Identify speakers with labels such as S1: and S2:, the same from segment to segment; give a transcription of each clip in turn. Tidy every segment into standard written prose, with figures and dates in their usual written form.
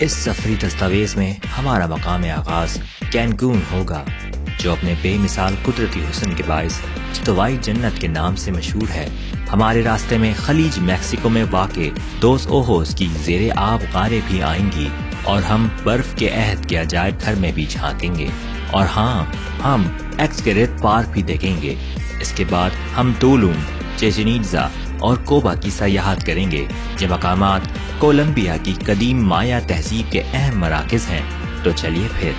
S1: اس سفری دستاویز میں ہمارا مقام آغاز کینکون ہوگا، جو اپنے بے مثال قدرتی حسن کے باعث استوائی جنت کے نام سے مشہور ہے۔ ہمارے راستے میں خلیج میکسیکو میں واقع دوس اوہوس کی زیر آب غاریں بھی آئیں گی، اور ہم برف کے عہد کے عجائب گھر میں بھی جھانکیں گے، اور ہاں، ہم ایکسکریٹ پارک بھی دیکھیں گے۔ اس کے بعد ہم تولوم، چیچن اٹزا اور کوبا کی سیاحت کریں گے۔ یہ مقامات کولمبیا کی قدیم مایا تہذیب کے اہم مراکز ہیں۔ تو چلیے پھر۔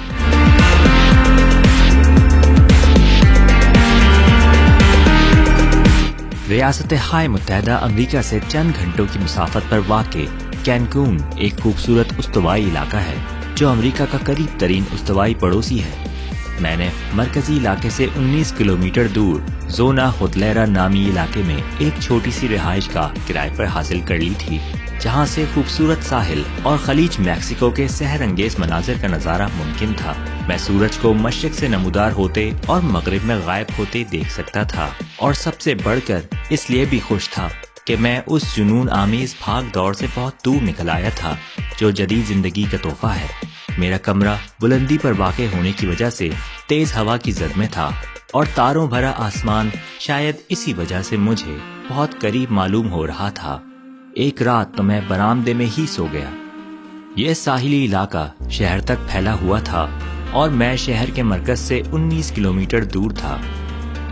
S1: ریاست ہائے متحدہ امریکہ سے چند گھنٹوں کی مسافت پر واقع کینکون ایک خوبصورت استوائی علاقہ ہے جو امریکہ کا قریب ترین استوائی پڑوسی ہے۔ میں نے مرکزی علاقے سے 19 کلومیٹر دور زونا ہوتلیرا نامی علاقے میں ایک چھوٹی سی رہائش گاہ کرائے پر حاصل کر لی تھی، جہاں سے خوبصورت ساحل اور خلیج میکسیکو کے سحر انگیز مناظر کا نظارہ ممکن تھا۔ میں سورج کو مشرق سے نمودار ہوتے اور مغرب میں غائب ہوتے دیکھ سکتا تھا، اور سب سے بڑھ کر اس لیے بھی خوش تھا کہ میں اس جنون آمیز بھاگ دوڑ سے بہت دور نکل آیا تھا جو جدید زندگی کا تحفہ ہے۔ میرا کمرہ بلندی پر واقع ہونے کی وجہ سے تیز ہوا کی زد میں تھا، اور تاروں بھرا آسمان شاید اسی وجہ سے مجھے بہت قریب معلوم ہو رہا تھا۔ ایک رات تو میں برآمدے میں ہی سو گیا۔ یہ ساحلی علاقہ شہر تک پھیلا ہوا تھا، اور میں شہر کے مرکز سے 19 کلومیٹر دور تھا۔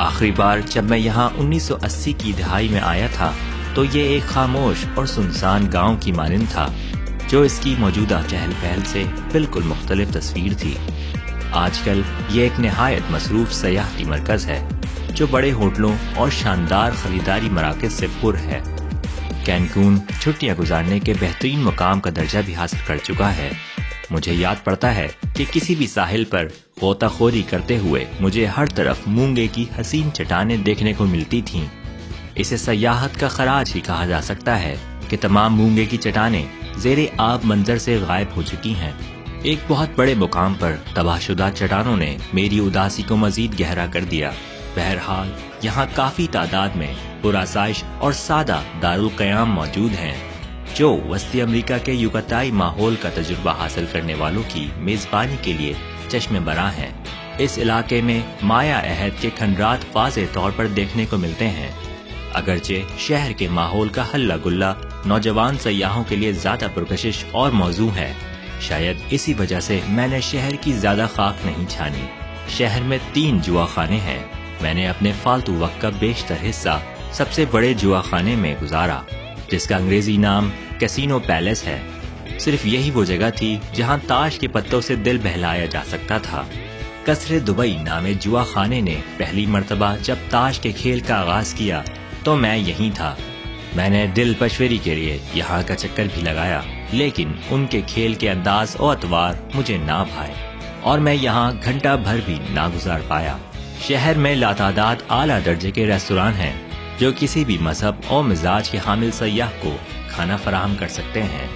S1: آخری بار جب میں یہاں 1980 کی دہائی میں آیا تھا تو یہ ایک خاموش اور سنسان گاؤں کی مانند تھا، جو اس کی موجودہ چہل پہل سے بالکل مختلف تصویر تھی۔ آج کل یہ ایک نہایت مصروف سیاحتی مرکز ہے جو بڑے ہوٹلوں اور شاندار خریداری مراکز سے پر ہے۔ کینکون چھٹیاں گزارنے کے بہترین مقام کا درجہ بھی حاصل کر چکا ہے۔ مجھے یاد پڑتا ہے کہ کسی بھی ساحل پر غوطہ خوری کرتے ہوئے مجھے ہر طرف مونگے کی حسین چٹانیں دیکھنے کو ملتی تھیں۔ اسے سیاحت کا خراج ہی کہا جا سکتا ہے کہ تمام مونگے کی چٹانیں زیر آب منظر سے غائب ہو چکی ہیں۔ ایک بہت بڑے مقام پر تباہ شدہ چٹانوں نے میری اداسی کو مزید گہرا کر دیا۔ بہرحال یہاں کافی تعداد میں پرآسائش اور سادہ دارالقیام موجود ہیں، جو وسطی امریکہ کے یوکاتائی ماحول کا تجربہ حاصل کرنے والوں کی میزبانی کے لیے چشم براں ہیں۔ اس علاقے میں مایا عہد کے کھنڈرات واضح طور پر دیکھنے کو ملتے ہیں، اگرچہ شہر کے ماحول کا ہلہ گلہ نوجوان سیاحوں کے لیے زیادہ پرکشش اور موزوں ہے۔ شاید اسی وجہ سے میں نے شہر کی زیادہ خاک نہیں چھانی۔ شہر میں 3 جوا خانے ہیں۔ میں نے اپنے فالتو وقت کا بیشتر حصہ سب سے بڑے جوا خانے میں گزارا، جس کا انگریزی نام کیسینو پیلیس ہے۔ صرف یہی وہ جگہ تھی جہاں تاش کے پتوں سے دل بہلایا جا سکتا تھا۔ قصر دبئی نامے جوا خانے نے پہلی مرتبہ جب تاش کے کھیل کا آغاز کیا تو میں یہیں تھا۔ میں نے دل پشوری کے لیے یہاں کا چکر بھی لگایا، لیکن ان کے کھیل کے انداز اور اتوار مجھے نہ بھائے، اور میں یہاں گھنٹہ بھر بھی نہ گزار پایا۔ شہر میں لاتعداد اعلیٰ درجے کے ریستوران ہیں جو کسی بھی مذہب اور مزاج کے حامل سیاح کو کھانا فراہم کر سکتے ہیں۔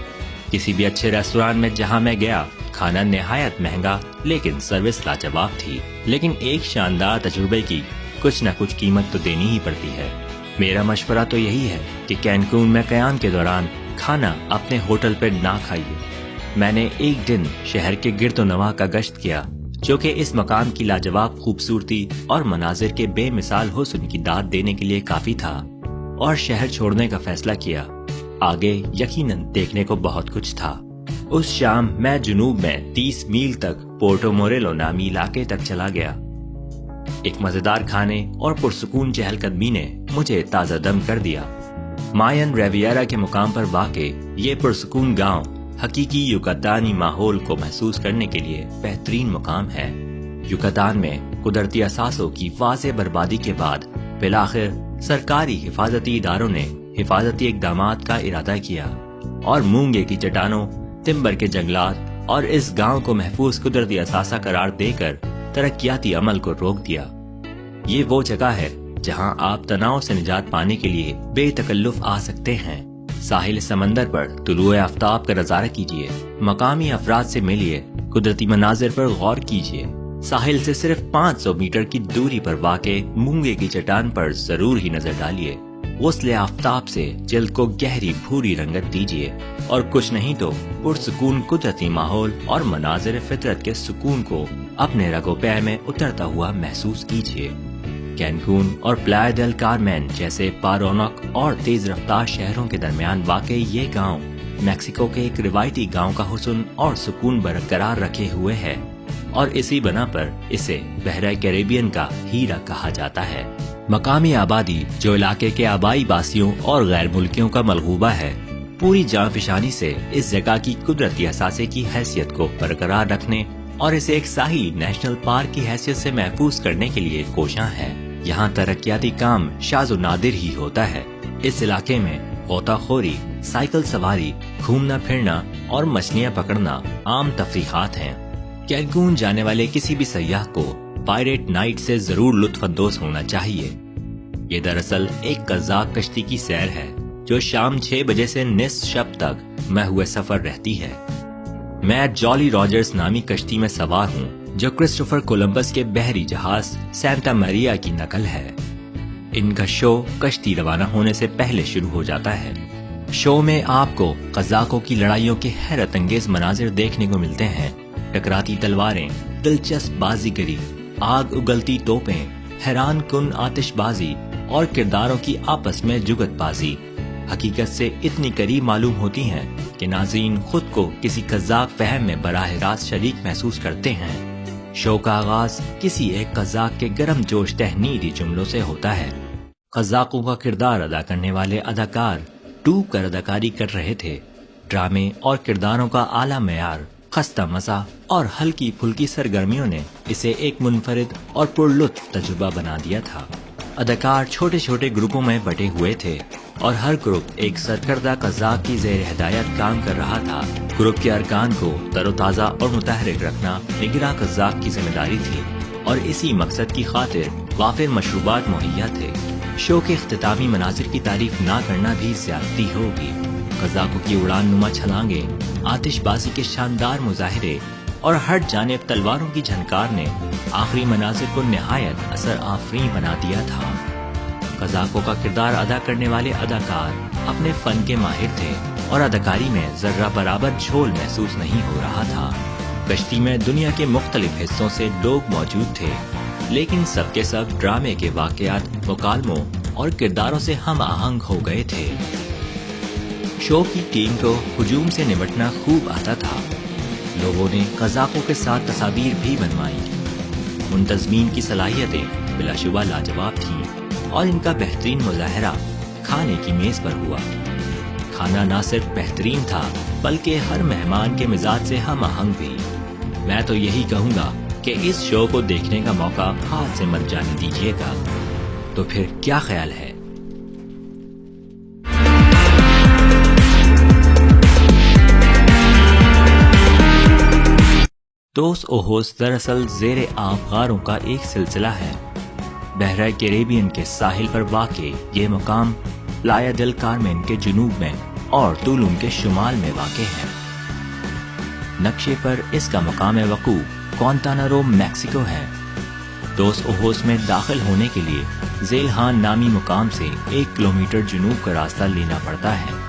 S1: کسی بھی اچھے ریستوران میں جہاں میں گیا، کھانا نہایت مہنگا لیکن سروس لاجواب تھی۔ لیکن ایک شاندار تجربے کی کچھ نہ کچھ قیمت تو دینی ہی پڑتی ہے۔ میرا مشورہ تو یہی ہے کہ کینکون میں قیام کے دوران کھانا اپنے ہوٹل پر نہ کھائیے۔ میں نے ایک دن شہر کے گرد و نواح کا گشت کیا، جو کہ اس مقام کی لاجواب خوبصورتی اور مناظر کے بے مثال حسن کی داد دینے کے لیے کافی تھا، اور شہر چھوڑنے کا فیصلہ کیا۔ آگے یقیناً دیکھنے کو بہت کچھ تھا۔ اس شام میں جنوب میں 30 میل تک پورٹو موریلو نامی علاقے تک چلا گیا۔ ایک مزیدار کھانے اور پرسکون چہل قدمی نے مجھے تازہ دم کر دیا۔ ماین ریویرا کے مقام پر واقع یہ پرسکون گاؤں حقیقی یوکاتانی ماحول کو محسوس کرنے کے لیے بہترین مقام ہے۔ یوکاتان میں قدرتی اثاثوں کی واضح بربادی کے بعد بالآخر سرکاری حفاظتی اداروں نے حفاظتی اقدامات کا ارادہ کیا، اور مونگے کی چٹانوں، تمبر کے جنگلات اور اس گاؤں کو محفوظ قدرتی اثاثہ قرار دے کر ترقیاتی عمل کو روک دیا۔ یہ وہ جگہ ہے جہاں آپ تناؤ سے نجات پانے کے لیے بے تکلف آ سکتے ہیں۔ ساحل سمندر پر طلوع آفتاب کا نظارہ کیجیے، مقامی افراد سے ملیے، قدرتی مناظر پر غور کیجیے۔ ساحل سے صرف 500 میٹر کی دوری پر واقع مونگے کی چٹان پر ضرور ہی نظر ڈالیے۔ غسل آفتاب سے جلد کو گہری بھوری رنگت دیجیے اور کچھ نہیں تو پرسکون قدرتی ماحول اور مناظر فطرت کے سکون کو اپنے رگو پے میں اترتا ہوا محسوس کیجیے۔ کینکون اور پلایا دل کارمین جیسے پارونک اور تیز رفتار شہروں کے درمیان واقع یہ گاؤں میکسیکو کے ایک روایتی گاؤں کا حسن اور سکون برقرار رکھے ہوئے ہے، اور اسی بنا پر اسے بحیرہ کیریبین کا ہیرا کہا جاتا ہے۔ مقامی آبادی جو علاقے کے آبائی باسیوں اور غیر ملکیوں کا ملغوبہ ہے، پوری جاں فشانی سے اس جگہ کی قدرتی اثاثے کی حیثیت کو برقرار رکھنے اور اسے ایک ساحلی نیشنل پارک کی حیثیت سے محفوظ کرنے کے لیے کوشاں ہے۔ یہاں ترقیاتی کام شاذ و نادر ہی ہوتا ہے۔ اس علاقے میں غوطہ خوری، سائیکل سواری، گھومنا پھرنا اور مچھلیاں پکڑنا عام تفریحات ہیں۔ کینکون جانے والے کسی بھی سیاح کو پائریٹ نائٹ سے ضرور لطف اندوز ہونا چاہیے۔ یہ دراصل ایک قزاق کشتی کی سیر ہے جو شام 6 بجے سے نصف شب تک محو سفر رہتی ہے۔ میں جولی راجرز نامی کشتی میں سوار ہوں جو کرسٹوفر کولمبس کے بحری جہاز سینٹا میریا کی نقل ہے۔ ان کا شو کشتی روانہ ہونے سے پہلے شروع ہو جاتا ہے۔ شو میں آپ کو قزاقوں کی لڑائیوں کے حیرت انگیز مناظر دیکھنے کو ملتے ہیں۔ ٹکراتی تلواریں، دلچسپ بازیگری، آگ اگلتی توپیں، حیران کن آتش بازی اور کرداروں کی آپس میں جگت بازی حقیقت سے اتنی قریب معلوم ہوتی ہیں کہ ناظرین خود کو کسی قزاق فہم میں براہ راست شریک محسوس کرتے ہیں۔ شو کا آغاز کسی ایک قزاق کے گرم جوش تہنیدی جملوں سے ہوتا ہے۔ قزاقوں کا کردار ادا کرنے والے اداکار ڈوب کر اداکاری کر رہے تھے۔ ڈرامے اور کرداروں کا اعلیٰ معیار، خستہ مزہ اور ہلکی پھلکی سرگرمیوں نے اسے ایک منفرد اور پرلطف تجربہ بنا دیا تھا۔ اداکار چھوٹے چھوٹے گروپوں میں بٹے ہوئے تھے اور ہر گروپ ایک سرکردہ قزاق کی زیر ہدایت کام کر رہا تھا۔ گروپ کے ارکان کو تر و تازہ اور متحرک رکھنا نگراں قزاق کی ذمہ داری تھی، اور اسی مقصد کی خاطر وافر مشروبات مہیا تھے۔ شو کے اختتامی مناظر کی تعریف نہ کرنا بھی زیادتی ہوگی۔ قزاقوں کی اڑان نما چھلانگیں، آتش بازی کے شاندار مظاہرے اور ہر جانب تلواروں کی جھنکار نے آخری مناظر کو نہایت اثر آفریں بنا دیا تھا۔ قزاقوں کا کردار ادا کرنے والے اداکار اپنے فن کے ماہر تھے اور اداکاری میں ذرہ برابر جھول محسوس نہیں ہو رہا تھا۔ کشتی میں دنیا کے مختلف حصوں سے لوگ موجود تھے، لیکن سب کے سب ڈرامے کے واقعات، مکالموں اور کرداروں سے ہم آہنگ ہو گئے تھے۔ شو کی ٹیم کو ہجوم سے نمٹنا خوب آتا تھا۔ لوگوں نے قزاقوں کے ساتھ تصاویر بھی بنوائی۔ منتظمین کی صلاحیتیں بلا شبہ لاجواب تھیں، اور ان کا بہترین مظاہرہ کھانے کی میز پر ہوا۔ کھانا نہ صرف بہترین تھا بلکہ ہر مہمان کے مزاج سے ہم آہنگ بھی۔ میں تو یہی کہوں گا کہ اس شو کو دیکھنے کا موقع ہاتھ سے مت جانے دیجیے گا۔ تو پھر کیا خیال ہے؟ دوس اوہوس دراصل زیر آب غاروں کا ایک سلسلہ ہے۔ بحیرہ کیریبین کے ساحل پر واقع یہ مقام پلایا دل کارمین کے جنوب میں اور تولوم کے شمال میں واقع ہے۔ نقشے پر اس کا مقام وقوع کوانتانارو میکسیکو ہے۔ دوس اوہوس میں داخل ہونے کے لیے زیلہان نامی مقام سے 1 کلومیٹر جنوب کا راستہ لینا پڑتا ہے۔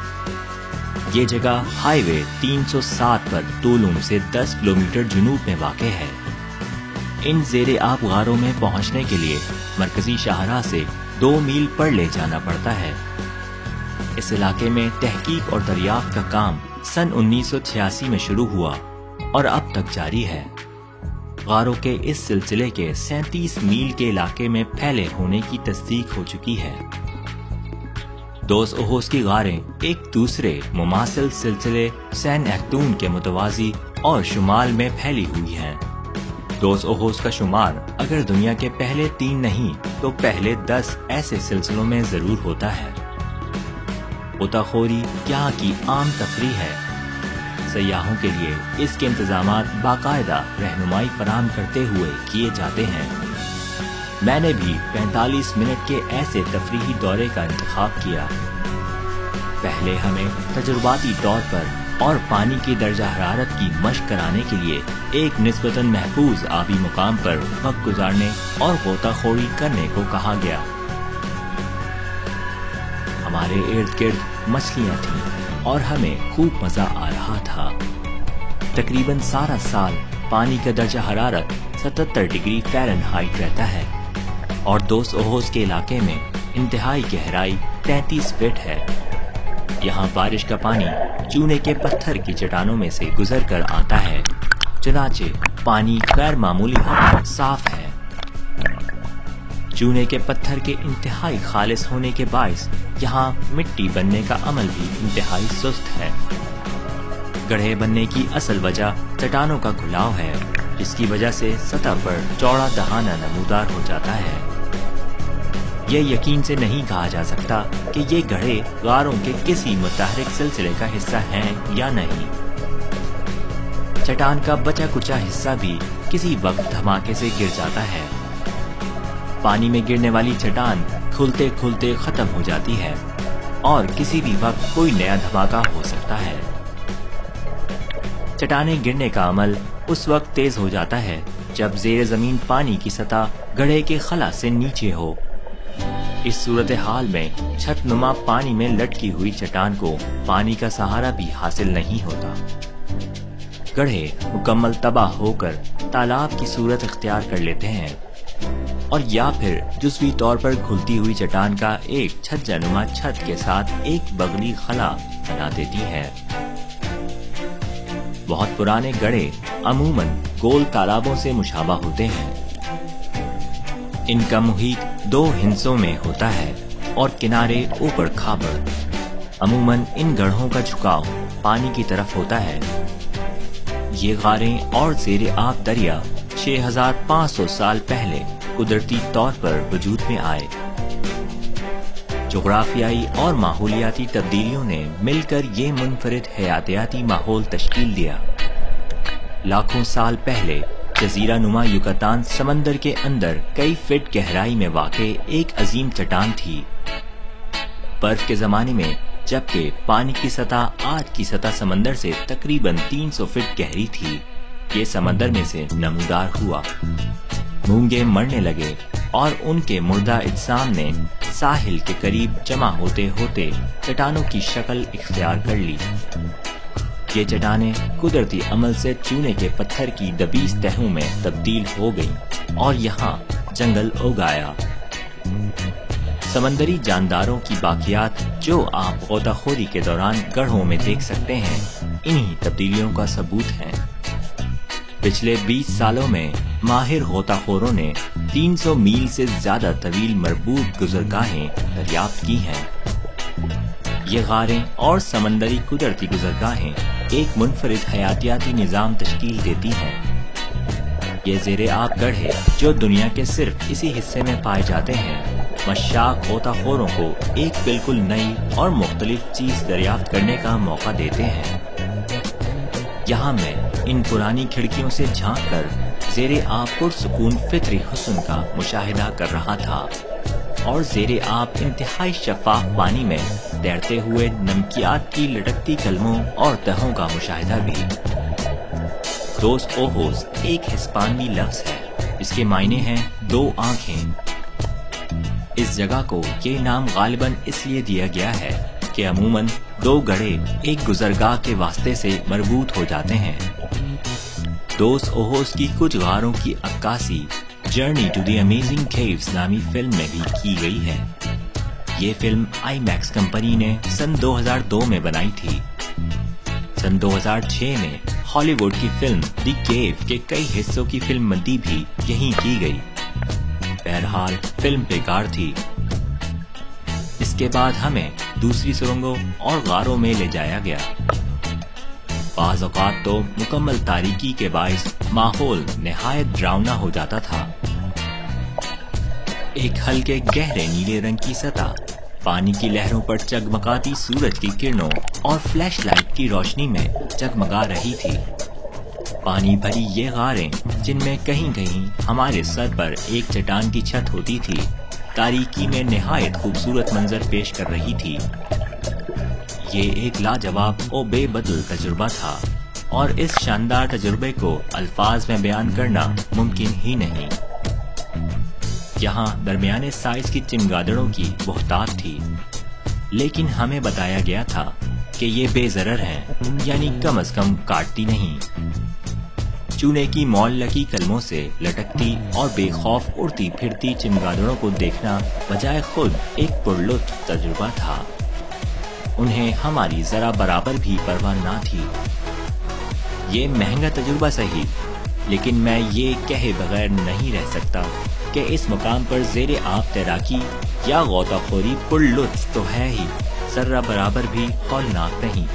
S1: یہ جگہ ہائی وے 307 پر تولوم سے 10 کلومیٹر جنوب میں واقع ہے۔ ان زیر آب غاروں میں پہنچنے کے لیے مرکزی شاہراہ سے 2 میل پر لے جانا پڑتا ہے۔ اس علاقے میں تحقیق اور دریافت کا کام سن 1986 میں شروع ہوا اور اب تک جاری ہے۔ غاروں کے اس سلسلے کے 37 میل کے علاقے میں پھیلے ہونے کی تصدیق ہو چکی ہے۔ دوس اوہوس کی غاریں ایک دوسرے مماثل سلسلے سین ایکتون کے متوازی اور شمال میں پھیلی ہوئی ہیں۔ دوس اوہوس کا شمار اگر دنیا کے پہلے 3 نہیں تو پہلے 10 ایسے سلسلوں میں ضرور ہوتا ہے۔ غوطہ خوری یہاں کی عام تفریح ہے۔ سیاحوں کے لیے اس کے انتظامات باقاعدہ رہنمائی فراہم کرتے ہوئے کیے جاتے ہیں۔ میں نے بھی 45 منٹ کے ایسے تفریحی دورے کا انتخاب کیا۔ پہلے ہمیں تجرباتی طور پر اور پانی کی درجہ حرارت کی مشق کرانے کے لیے ایک نسبتاً محفوظ آبی مقام پر وقت گزارنے اور غوطہ خوری کرنے کو کہا گیا۔ ہمارے ارد گرد مچھلیاں تھیں، اور ہمیں خوب مزہ آ رہا تھا۔ تقریباً سارا سال پانی کا درجہ حرارت 77 ڈگری فahrenheit رہتا ہے اور دوس اوہوز کے علاقے میں انتہائی گہرائی 33 فٹ ہے۔ یہاں بارش کا پانی چونے کے پتھر کی چٹانوں میں سے گزر کر آتا ہے، چنانچہ پانی غیر معمولی حد صاف ہے۔ چونے کے پتھر کے انتہائی خالص ہونے کے باعث یہاں مٹی بننے کا عمل بھی انتہائی سست ہے۔ گڑھے بننے کی اصل وجہ چٹانوں کا گھلاؤ ہے، جس کی وجہ سے سطح پر چوڑا دہانہ نمودار ہو جاتا ہے۔ یہ یقین سے نہیں کہا جا سکتا کہ یہ گڑھے غاروں کے کسی متحرک سلسلے کا حصہ ہیں یا نہیں۔ چٹان کا بچا کچا حصہ بھی کسی وقت دھماکے سے گر جاتا ہے۔ پانی میں گرنے والی چٹان کھلتے کھلتے ختم ہو جاتی ہے اور کسی بھی وقت کوئی نیا دھماکہ ہو سکتا ہے۔ چٹانیں گرنے کا عمل اس وقت تیز ہو جاتا ہے جب زیر زمین پانی کی سطح گڑھے کے خلا سے نیچے ہو۔ اس صورتحال میں چھت نما پانی میں لٹکی ہوئی چٹان کو پانی کا سہارا بھی حاصل نہیں ہوتا۔ گڑھے مکمل تباہ ہو کر تالاب کی صورت اختیار کر لیتے ہیں اور یا پھر جزوی طور پر کھلتی ہوئی چٹان کا ایک چھجا نما چھت کے ساتھ ایک بغلی خلا بنا دیتی ہے۔ بہت پرانے گڑھے عموماً گول تالابوں سے مشابہ ہوتے ہیں۔ ان کا محیط 2 حصوں میں ہوتا ہے اور کنارے اوپر کھابڑ۔ عموماً ان گڑھوں کا جھکاؤ پانی کی طرف ہوتا ہے۔ یہ غاریں اور زیر آب دریا 6500 سال پہلے قدرتی طور پر وجود میں آئے۔ جغرافیائی اور ماحولیاتی تبدیلیوں نے مل کر یہ منفرد حیاتیاتی ماحول تشکیل دیا۔ لاکھوں سال پہلے جزیرہ نما یوکاتان سمندر کے اندر کئی فٹ گہرائی میں واقع ایک عظیم چٹان تھی۔ برف کے زمانے میں جبکہ پانی کی سطح آج کی سطح سمندر سے تقریباً 300 فٹ گہری تھی، یہ سمندر میں سے نمودار ہوا۔ مونگے مرنے لگے اور ان کے مردہ اجسام نے ساحل کے قریب جمع ہوتے ہوتے چٹانوں کی شکل اختیار کر لی۔ یہ چٹانیں قدرتی عمل سے چونے کے پتھر کی دبیس تہوں میں تبدیل ہو گئیں اور یہاں جنگل اگایا۔ سمندری جانداروں کی باقیات جو آپ غوطہ خوری کے دوران گڑھوں میں دیکھ سکتے ہیں، انہی تبدیلیوں کا ثبوت ہیں۔ پچھلے 20 سالوں میں ماہر غوطہ خوروں نے 300 میل سے زیادہ طویل مربوط گزرگاہیں دریافت کی ہیں۔ یہ غاریں اور سمندری قدرتی گزرگاہیں ایک منفرد حیاتیاتی نظام تشکیل دیتی ہیں۔ یہ زیر آب گڑھے جو دنیا کے صرف اسی حصے میں پائے جاتے ہیں، مشاق غوطہ خوروں کو ایک بالکل نئی اور مختلف چیز دریافت کرنے کا موقع دیتے ہیں۔ یہاں میں ان پرانی کھڑکیوں سے جھانک کر زیر آب پرسکون فطری حسن کا مشاہدہ کر رہا تھا اور زیر آب انتہائی شفاف پانی میں تیرتے ہوئے نمکیات کی لٹکتی کلموں اور تہوں کا مشاہدہ بھی۔ دوس اوہوز ایک ہسپانوی لفظ ہے جس کے معنی ہیں 2 آنکھیں۔ اس جگہ کو یہ نام غالباً اس لیے دیا گیا ہے کہ عموماً 2 گڑھے ایک گزرگاہ کے واسطے سے مربوط ہو جاتے ہیں۔ دوس اوہوز کی کچھ غاروں کی عکاسی journey to the amazing caves نامی فلم میں بھی کی گئی ہے۔ یہ فلم آئی میکس کمپنی نے سن 2002 میں بنائی تھی۔ سن 2006 میں ہالی ووڈ کی فلم دی کیو کے کئی حصوں کی فلم بندی بھی یہیں کی گئی۔ بہرحال فلم بیکار تھی۔ اس کے بعد ہمیں دوسری سرنگوں اور غاروں میں لے جایا گیا۔ بعض اوقات تو مکمل تاریکی کے باعث ماحول نہایت ڈراؤنا ہو جاتا تھا۔ ایک ہلکے گہرے نیلے رنگ کی سطح پانی کی لہروں پر چگمگاتی سورج کی کرنوں اور فلیش لائٹ کی روشنی میں جگمگا رہی تھی۔ پانی بھری یہ غاریں جن میں کہیں کہیں ہمارے سر پر ایک چٹان کی چھت ہوتی تھی، تاریکی میں نہایت خوبصورت منظر پیش کر رہی تھی۔ یہ ایک لاجواب و بے بدل تجربہ تھا اور اس شاندار تجربے کو الفاظ میں بیان کرنا ممکن ہی نہیں۔ یہاں درمیانے سائز کی چمگادڑوں کی بہتات تھی، لیکن ہمیں بتایا گیا تھا کہ کہ یہ بے ضرر ہیں، یعنی کم از کم کاٹتی نہیں۔ چونے کی معلقی کلموں سے لٹکتی اور بے خوف اڑتی پھرتی چمگادڑوں کو دیکھنا بجائے خود ایک پرلطف تجربہ تھا۔ انہیں ہماری ذرا برابر بھی پرواہ نہ تھی۔ یہ مہنگا تجربہ صحیح، لیکن میں یہ کہے بغیر نہیں رہ سکتا کہ اس مقام پر زیر آب تیراکی یا غوطہ خوری پرلطف تو ہے ہی، ذرہ برابر بھی ہولناک نہیں۔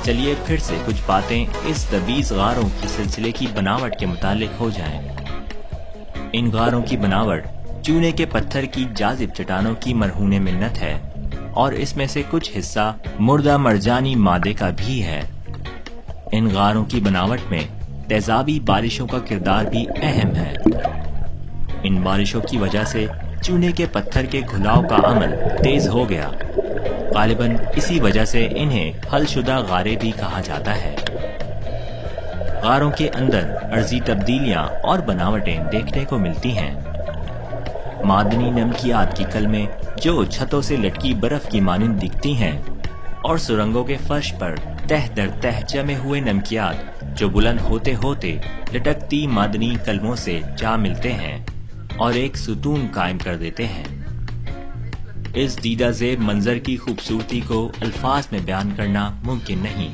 S1: چلیے پھر سے کچھ باتیں اس دبیز غاروں کے سلسلے کی بناوٹ کے متعلق ہو جائیں۔ ان غاروں کی بناوٹ چونے کے پتھر کی جاذب چٹانوں کی مرہون منت ہے، اور اس میں سے کچھ حصہ مردہ مرجانی مادے کا بھی ہے۔ ان غاروں کی بناوٹ میں تیزابی بارشوں کا کردار بھی اہم ہے۔ ان بارشوں کی وجہ سے چونے کے پتھر کے گھلاؤ کا عمل تیز ہو گیا۔ غالباً اسی وجہ سے انہیں حل شدہ غاریں بھی کہا جاتا ہے۔ غاروں کے اندر عرضی تبدیلیاں اور بناوٹیں دیکھنے کو ملتی ہیں۔ معدنی نمکیات کی کلمیں جو چھتوں سے لٹکی برف کی مانند دکھتی ہیں، اور سرنگوں کے فرش پر تہ در تہ جمے ہوئے نمکیات جو بلند ہوتے ہوتے لٹکتی معدنی کلموں سے جا ملتے ہیں اور ایک ستون قائم کر دیتے ہیں۔ اس دیدہ زیب منظر کی خوبصورتی کو الفاظ میں بیان کرنا ممکن نہیں۔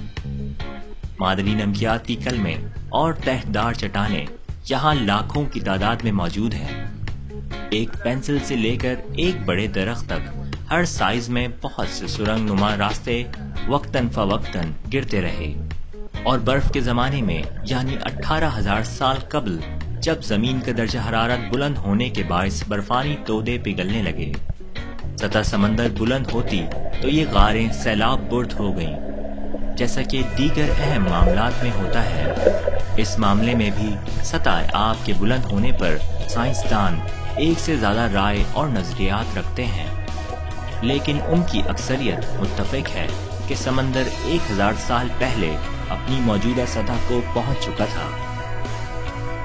S1: معدنی نمکیات کی کلمیں اور تہ دار چٹانیں یہاں لاکھوں کی تعداد میں موجود ہیں۔ ایک پینسل سے لے کر ایک بڑے درخت تک ہر سائز میں بہت سے سرنگ نما راستے وقتاً فوقتاً گرتے رہے، اور برف کے زمانے میں یعنی 18,000 سال قبل جب زمین کا درجہ حرارت بلند ہونے کے باعث برفانی تودے پگھلنے لگے، سطح سمندر بلند ہوتی تو یہ غاریں سیلاب برد ہو گئیں۔ جیسا کہ دیگر اہم معاملات میں ہوتا ہے، اس معاملے میں بھی سطح آب کے بلند ہونے پر سائنسدان ایک سے زیادہ رائے اور نظریات رکھتے ہیں، لیکن ان کی اکثریت متفق ہے کہ سمندر 1000 سال پہلے اپنی موجودہ سطح کو پہنچ چکا تھا۔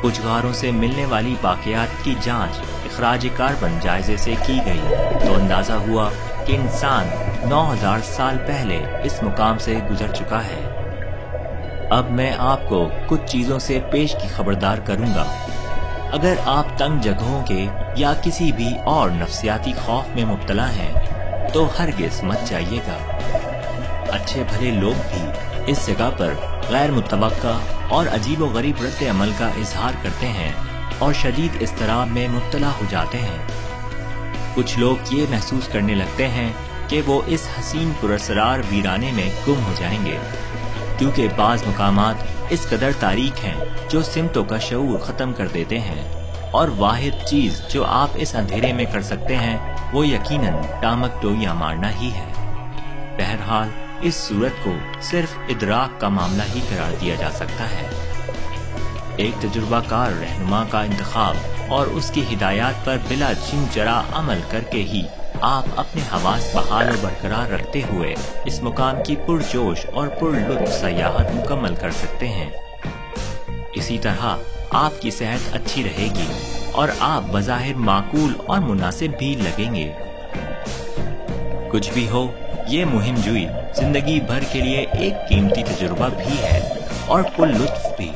S1: کچھ غاروں سے ملنے والی باقیات کی جانچ اخراج کاربن جائزے سے کی گئی تو اندازہ ہوا کہ انسان 9000 سال پہلے اس مقام سے گزر چکا ہے۔ اب میں آپ کو کچھ چیزوں سے پیش کی خبردار کروں گا۔ اگر آپ تنگ جگہوں کے یا کسی بھی اور نفسیاتی خوف میں مبتلا ہیں تو ہرگز مت جائیے گا۔ اچھے بھلے لوگ بھی اس جگہ پر غیر متوقع اور عجیب و غریب رد عمل کا اظہار کرتے ہیں اور شدید اضطراب میں مبتلا ہو جاتے ہیں۔ کچھ لوگ یہ محسوس کرنے لگتے ہیں کہ وہ اس حسین پراسرار ویرانے میں گم ہو جائیں گے، کیونکہ بعض مقامات اس قدر تاریک ہیں جو سمتوں کا شعور ختم کر دیتے ہیں، اور واحد چیز جو آپ اس اندھیرے میں کر سکتے ہیں وہ یقیناً ٹامک ٹوئیاں مارنا ہی ہے۔ بہرحال اس صورت کو صرف ادراک کا معاملہ ہی قرار دیا جا سکتا ہے۔ ایک تجربہ کار رہنما کا انتخاب اور اس کی ہدایات پر بلا چن چرا عمل کر کے ہی آپ اپنے حواس بحال و برقرار رکھتے ہوئے اس مقام کی پرجوش اور پرلطف سیاحت مکمل کر سکتے ہیں۔ اسی طرح آپ کی صحت اچھی رہے گی اور آپ بظاہر معقول اور مناسب بھی لگیں گے۔ کچھ بھی ہو، یہ مہم جوئی زندگی بھر کے لیے ایک قیمتی تجربہ بھی ہے اور پرلطف بھی۔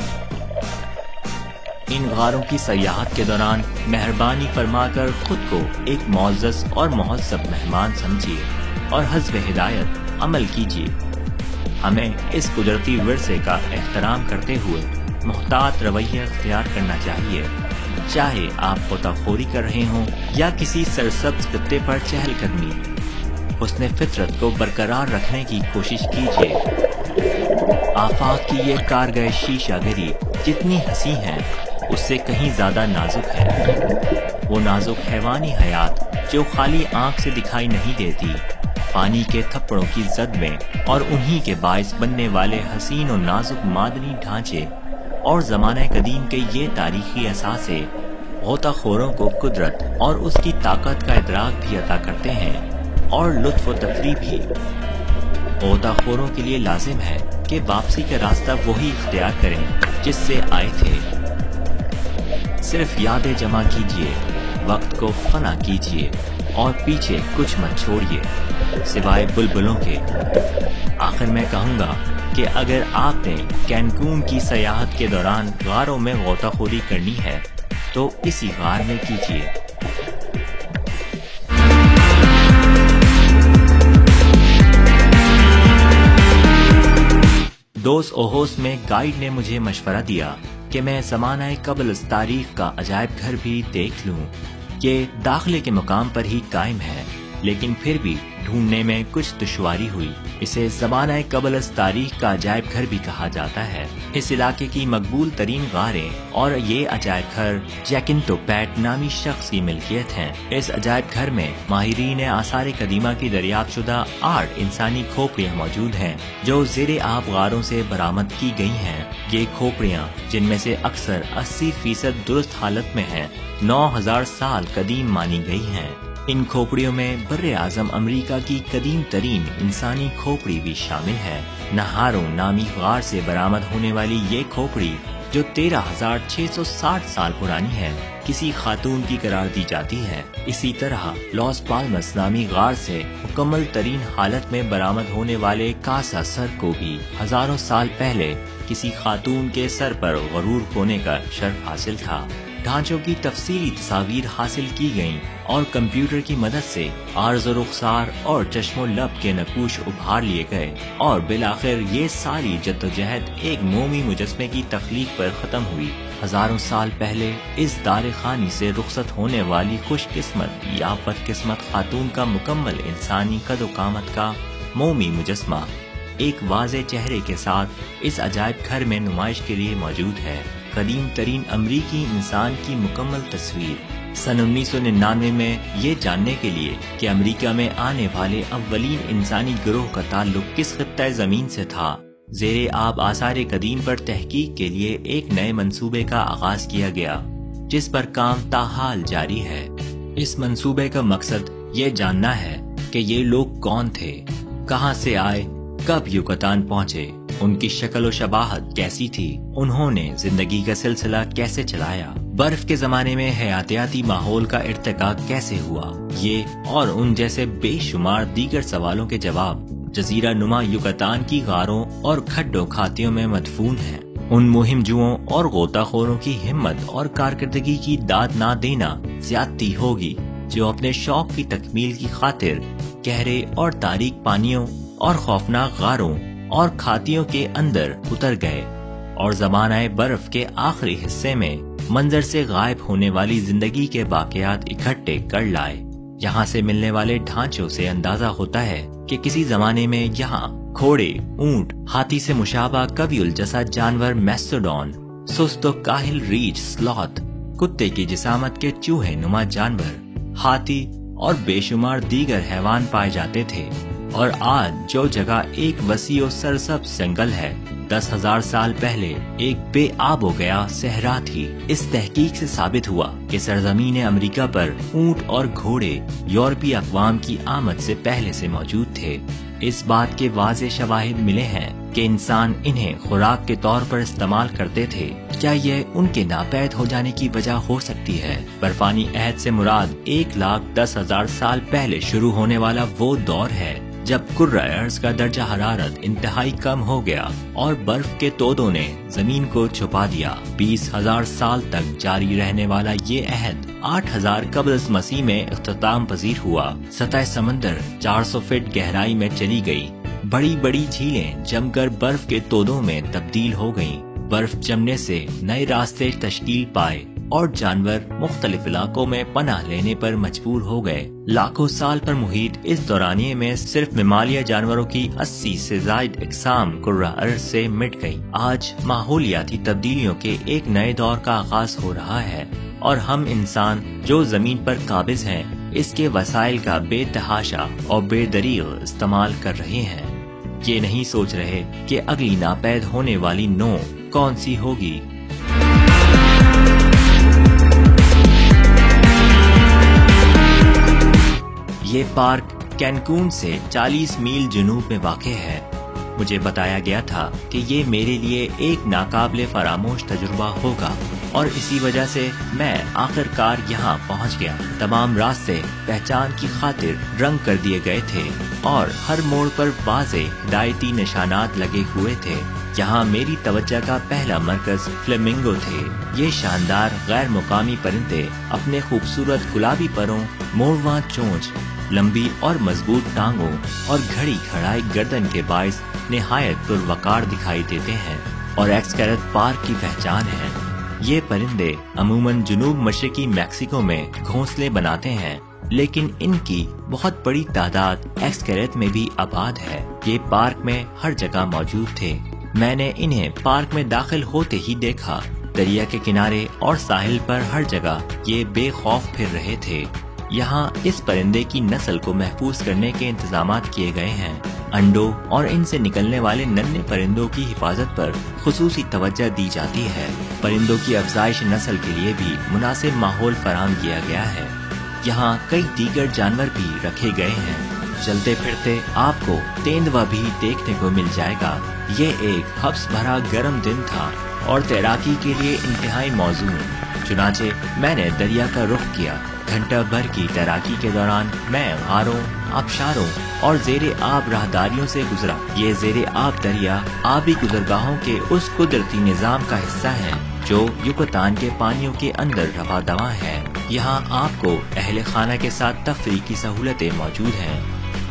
S1: ان غاروں کی سیاحت کے دوران مہربانی فرما کر خود کو ایک معزز اور مہذب مہمان سمجھیے اور حسب ہدایت عمل کیجیے۔ ہمیں اس قدرتی ورثے کا احترام کرتے ہوئے محتاط رویہ اختیار کرنا چاہیے، چاہے آپ غوطہ خوری کر رہے ہوں یا کسی سرسبز خطے پر چہل قدمی۔ حسن فطرت کو برقرار رکھنے کی کوشش کیجیے۔ آفاق کی یہ کارگہ شیشہ گری جتنی حسین ہے اس سے کہیں زیادہ نازک ہے۔ وہ نازک حیوانی حیات جو خالی آنکھ سے دکھائی نہیں دیتی، پانی کے تھپڑوں کی زد میں اور انہی کے باعث بننے والے حسین و نازک معدنی ڈھانچے اور زمانہ قدیم کے یہ تاریخی اثاثے غوطہ خوروں کو قدرت اور اس کی طاقت کا ادراک بھی عطا کرتے ہیں اور لطف و تفریح بھی۔ غوطہ خوروں کے لیے لازم ہے کہ واپسی کا راستہ وہی اختیار کریں جس سے آئے تھے۔ صرف یادیں جمع کیجیے، وقت کو فنا کیجیے اور پیچھے کچھ مت چھوڑیے سوائے بلبلوں کے۔ آخر میں کہوں گا کہ اگر آپ نے کینکون کی سیاحت کے دوران غاروں میں غوطہ خوری کرنی ہے تو اسی غار میں کیجیے۔ دوس اوہوس میں گائیڈ نے مجھے مشورہ دیا کہ میں زمانہ قبل از تاریخ کا عجائب گھر بھی دیکھ لوں۔ یہ داخلے کے مقام پر ہی قائم ہے، لیکن پھر بھی ڈھونڈنے میں کچھ دشواری ہوئی۔ اسے زمانہ قبل از تاریخ کا عجائب گھر بھی کہا جاتا ہے۔ اس علاقے کی مقبول ترین غاریں اور یہ عجائب گھر جیکنٹوپیٹ نامی شخص کی ملکیت ہیں۔ اس عجائب گھر میں ماہرین آثار قدیمہ کی دریافت شدہ 8 انسانی کھوپڑیاں موجود ہیں جو زیر آب غاروں سے برآمد کی گئی ہیں۔ یہ کھوپڑیاں، جن میں سے اکثر 80% درست حالت میں ہیں، 9000 سال قدیم مانی گئی ہیں۔ ان کھوپڑیوں میں بر اعظم امریکہ کی قدیم ترین انسانی کھوپڑی بھی شامل ہے۔ نہارو نامی غار سے برآمد ہونے والی یہ کھوپڑی، جو 13,660 سال پرانی ہے، کسی خاتون کی قرار دی جاتی ہے۔ اسی طرح لاس پالمس نامی غار سے مکمل ترین حالت میں برآمد ہونے والے کاسا سر کو بھی ہزاروں سال پہلے کسی خاتون کے سر پر غرور ہونے کا شرف حاصل تھا۔ ڈھانچوں کی تفصیلی تصاویر حاصل کی گئیں اور کمپیوٹر کی مدد سے عارض و رخسار اور چشم و لب کے نقوش ابھار لیے گئے اور بالآخر یہ ساری جدوجہد ایک مومی مجسمے کی تخلیق پر ختم ہوئی۔ ہزاروں سال پہلے اس دار خانی سے رخصت ہونے والی خوش قسمت یا بد قسمت خاتون کا مکمل انسانی قد و قامت کا مومی مجسمہ ایک واضح چہرے کے ساتھ اس عجائب گھر میں نمائش کے لیے موجود ہے۔ قدیم ترین امریکی انسان کی مکمل تصویر۔ سن 1999 میں یہ جاننے کے لیے کہ امریکہ میں آنے والے اولین انسانی گروہ کا تعلق کس خطہ زمین سے تھا، زیر آب آثار قدیم پر تحقیق کے لیے ایک نئے منصوبے کا آغاز کیا گیا، جس پر کام تاحال جاری ہے۔ اس منصوبے کا مقصد یہ جاننا ہے کہ یہ لوگ کون تھے، کہاں سے آئے، کب یوکاتان پہنچے، ان کی شکل و شباہت کیسی تھی، انہوں نے زندگی کا سلسلہ کیسے چلایا، برف کے زمانے میں حیاتیاتی ماحول کا ارتقاء کیسے ہوا۔ یہ اور ان جیسے بے شمار دیگر سوالوں کے جواب جزیرہ نما یوکاتان کی غاروں اور کھڈوں کھاتیوں میں مدفون ہیں۔ ان مہم جوؤں اور غوطہ خوروں کی ہمت اور کارکردگی کی داد نہ دینا زیادتی ہوگی جو اپنے شوق کی تکمیل کی خاطر گہرے اور تاریک پانیوں اور خوفناک غاروں اور کھاتیوں کے اندر اتر گئے اور زمانہ برف کے آخری حصے میں منظر سے غائب ہونے والی زندگی کے واقعات اکٹھے کر لائے۔ یہاں سے ملنے والے ڈھانچوں سے اندازہ ہوتا ہے کہ کسی زمانے میں یہاں گھوڑے، اونٹ، ہاتھی سے مشابہ قوی الجسد جانور میسٹوڈون، سست و کاہل ریچھ سلوتھ، کتے کی جسامت کے چوہے نما جانور، ہاتھی اور بے شمار دیگر حیوان پائے جاتے تھے۔ اور آج جو جگہ ایک وسیع و سرسبز جنگل ہے، 10,000 سال پہلے ایک بے آب و گیا صحرا تھی۔ اس تحقیق سے ثابت ہوا کہ سرزمین امریکہ پر اونٹ اور گھوڑے یورپی اقوام کی آمد سے پہلے سے موجود تھے۔ اس بات کے واضح شواہد ملے ہیں کہ انسان انہیں خوراک کے طور پر استعمال کرتے تھے۔ کیا یہ ان کے ناپید ہو جانے کی وجہ ہو سکتی ہے؟ برفانی عہد سے مراد 1,10,000 سال پہلے شروع ہونے والا وہ دور ہے جب کرۂ ارض کا درجہ حرارت انتہائی کم ہو گیا اور برف کے تودوں نے زمین کو چھپا دیا۔ 20,000 سال تک جاری رہنے والا یہ عہد 8,000 قبل از مسیح میں اختتام پذیر ہوا۔ سطح سمندر 400 فٹ گہرائی میں چلی گئی۔ بڑی بڑی جھیلیں جم کر برف کے تودوں میں تبدیل ہو گئیں۔ برف جمنے سے نئے راستے تشکیل پائے اور جانور مختلف علاقوں میں پناہ لینے پر مجبور ہو گئے۔ لاکھوں سال پر محیط اس دورانیے میں صرف ممالیہ جانوروں کی 80 سے زائد اقسام کرۂ ارض سے مٹ گئیں۔ آج ماحولیاتی تبدیلیوں کے ایک نئے دور کا آغاز ہو رہا ہے اور ہم انسان جو زمین پر قابض ہیں اس کے وسائل کا بے تحاشا اور بے دریغ استعمال کر رہے ہیں۔ یہ نہیں سوچ رہے کہ اگلی ناپید ہونے والی نو کون سی ہوگی۔ یہ پارک کینکون سے 40 میل جنوب میں واقع ہے۔ مجھے بتایا گیا تھا کہ یہ میرے لیے ایک ناقابل فراموش تجربہ ہوگا۔ اور اسی وجہ سے میں آخر کار یہاں پہنچ گیا۔ تمام راستے پہچان کی خاطر رنگ کر دیے گئے تھے اور ہر موڑ پر واضح ہدایتی نشانات لگے ہوئے تھے۔ یہاں میری توجہ کا پہلا مرکز فلیمنگو تھے۔ یہ شاندار غیر مقامی پرندے اپنے خوبصورت گلابی پروں، موڑواں چونچ، لمبی اور مضبوط ٹانگوں اور گھڑی کھڑائی گردن کے باعث نہایت پروقار دکھائی دیتے ہیں اور ایکسکیرت پارک کی پہچان ہے۔ یہ پرندے عموماً جنوب مشرقی میکسیکو میں گھونسلے بناتے ہیں، لیکن ان کی بہت بڑی تعداد ایکسکیرت میں بھی آباد ہے۔ یہ پارک میں ہر جگہ موجود تھے۔ میں نے انہیں پارک میں داخل ہوتے ہی دیکھا۔ دریا کے کنارے اور ساحل پر ہر جگہ یہ بے خوف پھر رہے تھے۔ یہاں اس پرندے کی نسل کو محفوظ کرنے کے انتظامات کیے گئے ہیں۔ انڈوں اور ان سے نکلنے والے ننھے پرندوں کی حفاظت پر خصوصی توجہ دی جاتی ہے۔ پرندوں کی افزائش نسل کے لیے بھی مناسب ماحول فراہم کیا گیا ہے۔ یہاں کئی دیگر جانور بھی رکھے گئے ہیں۔ چلتے پھرتے آپ کو تیندوا بھی دیکھنے کو مل جائے گا۔ یہ ایک حبس بھرا گرم دن تھا اور تیراکی کے لیے انتہائی موزوں۔ چنانچہ میں نے دریا کا رخ کیا۔ گھنٹہ بھر کی تیراکی کے دوران میں غاروں، آبشاروں اور زیر آب راہداریوں سے گزرا۔ یہ زیر آب دریا آبی گزرگاہوں کے اس قدرتی نظام کا حصہ ہے جو یوکاتان کے پانیوں کے اندر رواں دواں ہے۔ یہاں آپ کو اہل خانہ کے ساتھ تفریح کی سہولتیں موجود ہیں۔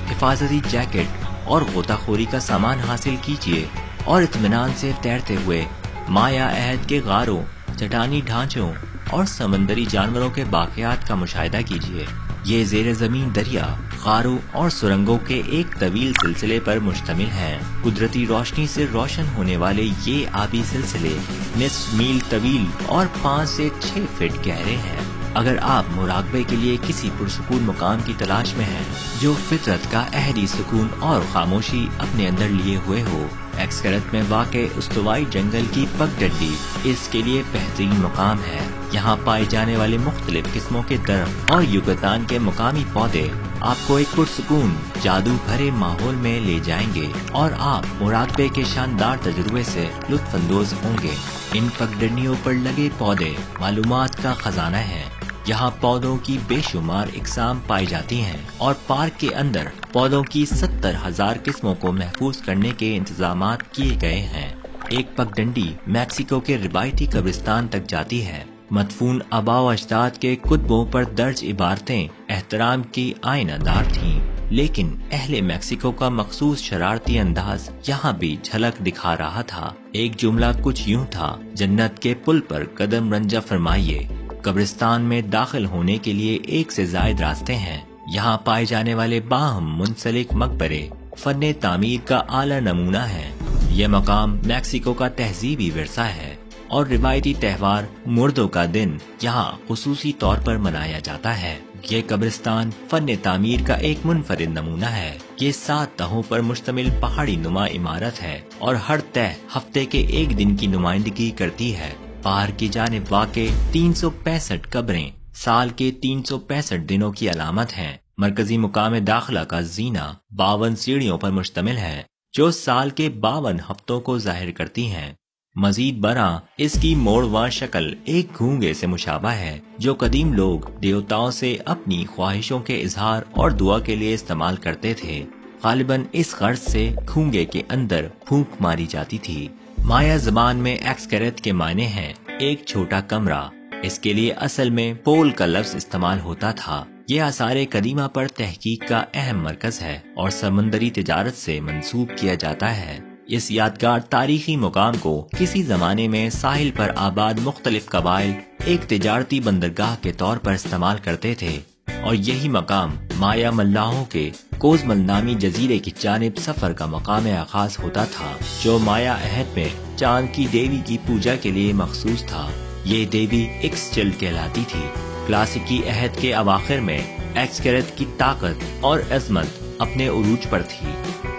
S1: حفاظتی جیکٹ اور غوطہ خوری کا سامان حاصل کیجیے اور اطمینان سے تیرتے ہوئے مایا عہد کے غاروں، چٹانی ڈھانچوں اور سمندری جانوروں کے باقیات کا مشاہدہ کیجیے۔ یہ زیر زمین دریا، غاروں اور سرنگوں کے ایک طویل سلسلے پر مشتمل ہے۔ قدرتی روشنی سے روشن ہونے والے یہ آبی سلسلے نصف میل طویل اور 5 سے 6 فٹ گہرے ہیں۔ اگر آپ مراقبے کے لیے کسی پرسکون مقام کی تلاش میں ہیں جو فطرت کا احری سکون اور خاموشی اپنے اندر لیے ہوئے ہو، ایکسکیرت میں واقع استوائی جنگل کی پگ ڈنڈی اس کے لیے بہترین مقام ہے۔ یہاں پائے جانے والے مختلف قسموں کے درخت اور یوکاتان کے مقامی پودے آپ کو ایک پرسکون جادو بھرے ماحول میں لے جائیں گے اور آپ مراقبے کے شاندار تجربے سے لطف اندوز ہوں گے۔ ان پگ ڈنڈیوں پر لگے پودے معلومات کا خزانہ ہیں۔ یہاں پودوں کی بے شمار اقسام پائی جاتی ہیں اور پارک کے اندر پودوں کی 70,000 قسموں کو محفوظ کرنے کے انتظامات کیے گئے ہیں۔ ایک پگ ڈنڈی میکسیکو کے روایتی قبرستان تک جاتی ہے۔ مدفون آباء و اجداد کے کتبوں پر درج عبارتیں احترام کی آئینہ دار تھیں، لیکن اہل میکسیکو کا مخصوص شرارتی انداز یہاں بھی جھلک دکھا رہا تھا۔ ایک جملہ کچھ یوں تھا: جنت کے پل پر قدم رنجہ فرمائیے۔ قبرستان میں داخل ہونے کے لیے 1 سے زائد راستے ہیں۔ یہاں پائے جانے والے باہم منسلک مقبرے فن تعمیر کا اعلیٰ نمونہ ہے۔ یہ مقام میکسیکو کا تہذیبی ورثہ ہے اور روایتی تہوار مردوں کا دن یہاں خصوصی طور پر منایا جاتا ہے۔ یہ قبرستان فن تعمیر کا ایک منفرد نمونہ ہے۔ یہ 7 تہوں پر مشتمل پہاڑی نما عمارت ہے اور ہر تہ ہفتے کے 1 دن کی نمائندگی کرتی ہے۔ پہاڑ کی جانب واقع 365 قبریں سال کے 365 دنوں کی علامت ہیں۔ مرکزی مقام داخلہ کا زینہ 52 سیڑھیوں پر مشتمل ہے جو سال کے 52 ہفتوں کو ظاہر کرتی ہیں۔ مزید برآں اس کی موڑواں شکل ایک گھونگے سے مشابہ ہے جو قدیم لوگ دیوتاؤں سے اپنی خواہشوں کے اظہار اور دعا کے لیے استعمال کرتے تھے۔ غالباً اس غرض سے گھونگے کے اندر پھونک ماری جاتی تھی۔ مایا زبان میں ایکسکیرت کے معنی ہیں ایک چھوٹا کمرہ۔ اس کے لیے اصل میں پول کا لفظ استعمال ہوتا تھا۔ یہ آثار قدیمہ پر تحقیق کا اہم مرکز ہے اور سمندری تجارت سے منسوب کیا جاتا ہے۔ اس یادگار تاریخی مقام کو کسی زمانے میں ساحل پر آباد مختلف قبائل ایک تجارتی بندرگاہ کے طور پر استعمال کرتے تھے اور یہی مقام مایا ملاحوں کے کوزمل نامی جزیرے کی جانب سفر کا مقام آغاز ہوتا تھا جو مایا عہد میں چاند کی دیوی کی پوجا کے لیے مخصوص تھا۔ یہ دیوی ایکسچل کہلاتی تھی۔ کلاسیکی عہد کے اواخر میں ایکسکیرت کی طاقت اور عظمت اپنے عروج پر تھی۔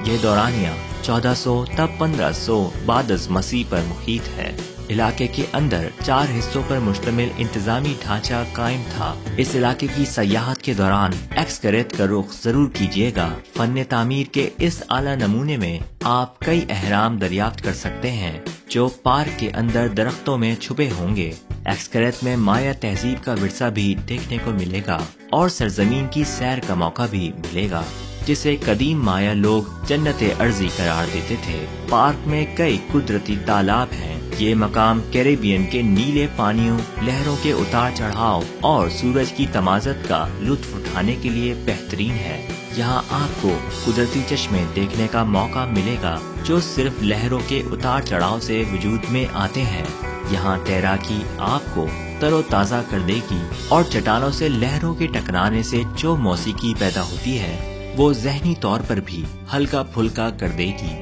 S1: یہ دورانیہ 1400 تا 1500 بعد از مسیح پر محیط ہے۔ علاقے کے اندر 4 حصوں پر مشتمل انتظامی ڈھانچہ قائم تھا۔ اس علاقے کی سیاحت کے دوران ایکسکیرت کا رخ ضرور کیجیے گا۔ فن تعمیر کے اس اعلیٰ نمونے میں آپ کئی اہرام دریافت کر سکتے ہیں جو پارک کے اندر درختوں میں چھپے ہوں گے۔ ایکسکریت میں مایا تہذیب کا ورثہ بھی دیکھنے کو ملے گا اور سرزمین کی سیر کا موقع بھی ملے گا جسے قدیم مایا لوگ جنت ارضی قرار دیتے تھے۔ پارک میں کئی قدرتی تالاب ہیں۔ یہ مقام کیریبین کے نیلے پانیوں، لہروں کے اتار چڑھاؤ اور سورج کی تمازت کا لطف اٹھانے کے لیے بہترین ہے۔ یہاں آپ کو قدرتی چشمے دیکھنے کا موقع ملے گا جو صرف لہروں کے اتار چڑھاؤ سے وجود میں آتے ہیں۔ یہاں تیراکی آپ کو تر و تازہ کر دے گی اور چٹانوں سے لہروں کے ٹکرانے سے جو موسیقی پیدا ہوتی ہے وہ ذہنی طور پر بھی ہلکا پھلکا کر دے گی۔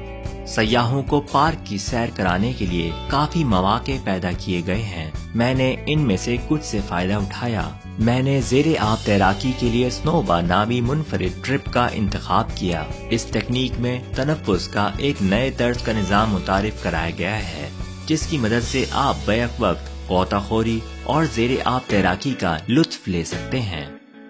S1: سیاحوں کو پارک کی سیر کرانے کے لیے کافی مواقع پیدا کیے گئے ہیں۔ میں نے ان میں سے کچھ سے فائدہ اٹھایا۔ میں نے زیر آب تیراکی کے لیے سنوبا نامی منفرد ٹرپ کا انتخاب کیا۔ اس تکنیک میں تنفس کا ایک نئے طرز کا نظام متعارف کرایا گیا ہے جس کی مدد سے آپ بیک وقت غوطہ خوری اور زیر آب تیراکی کا لطف لے سکتے ہیں۔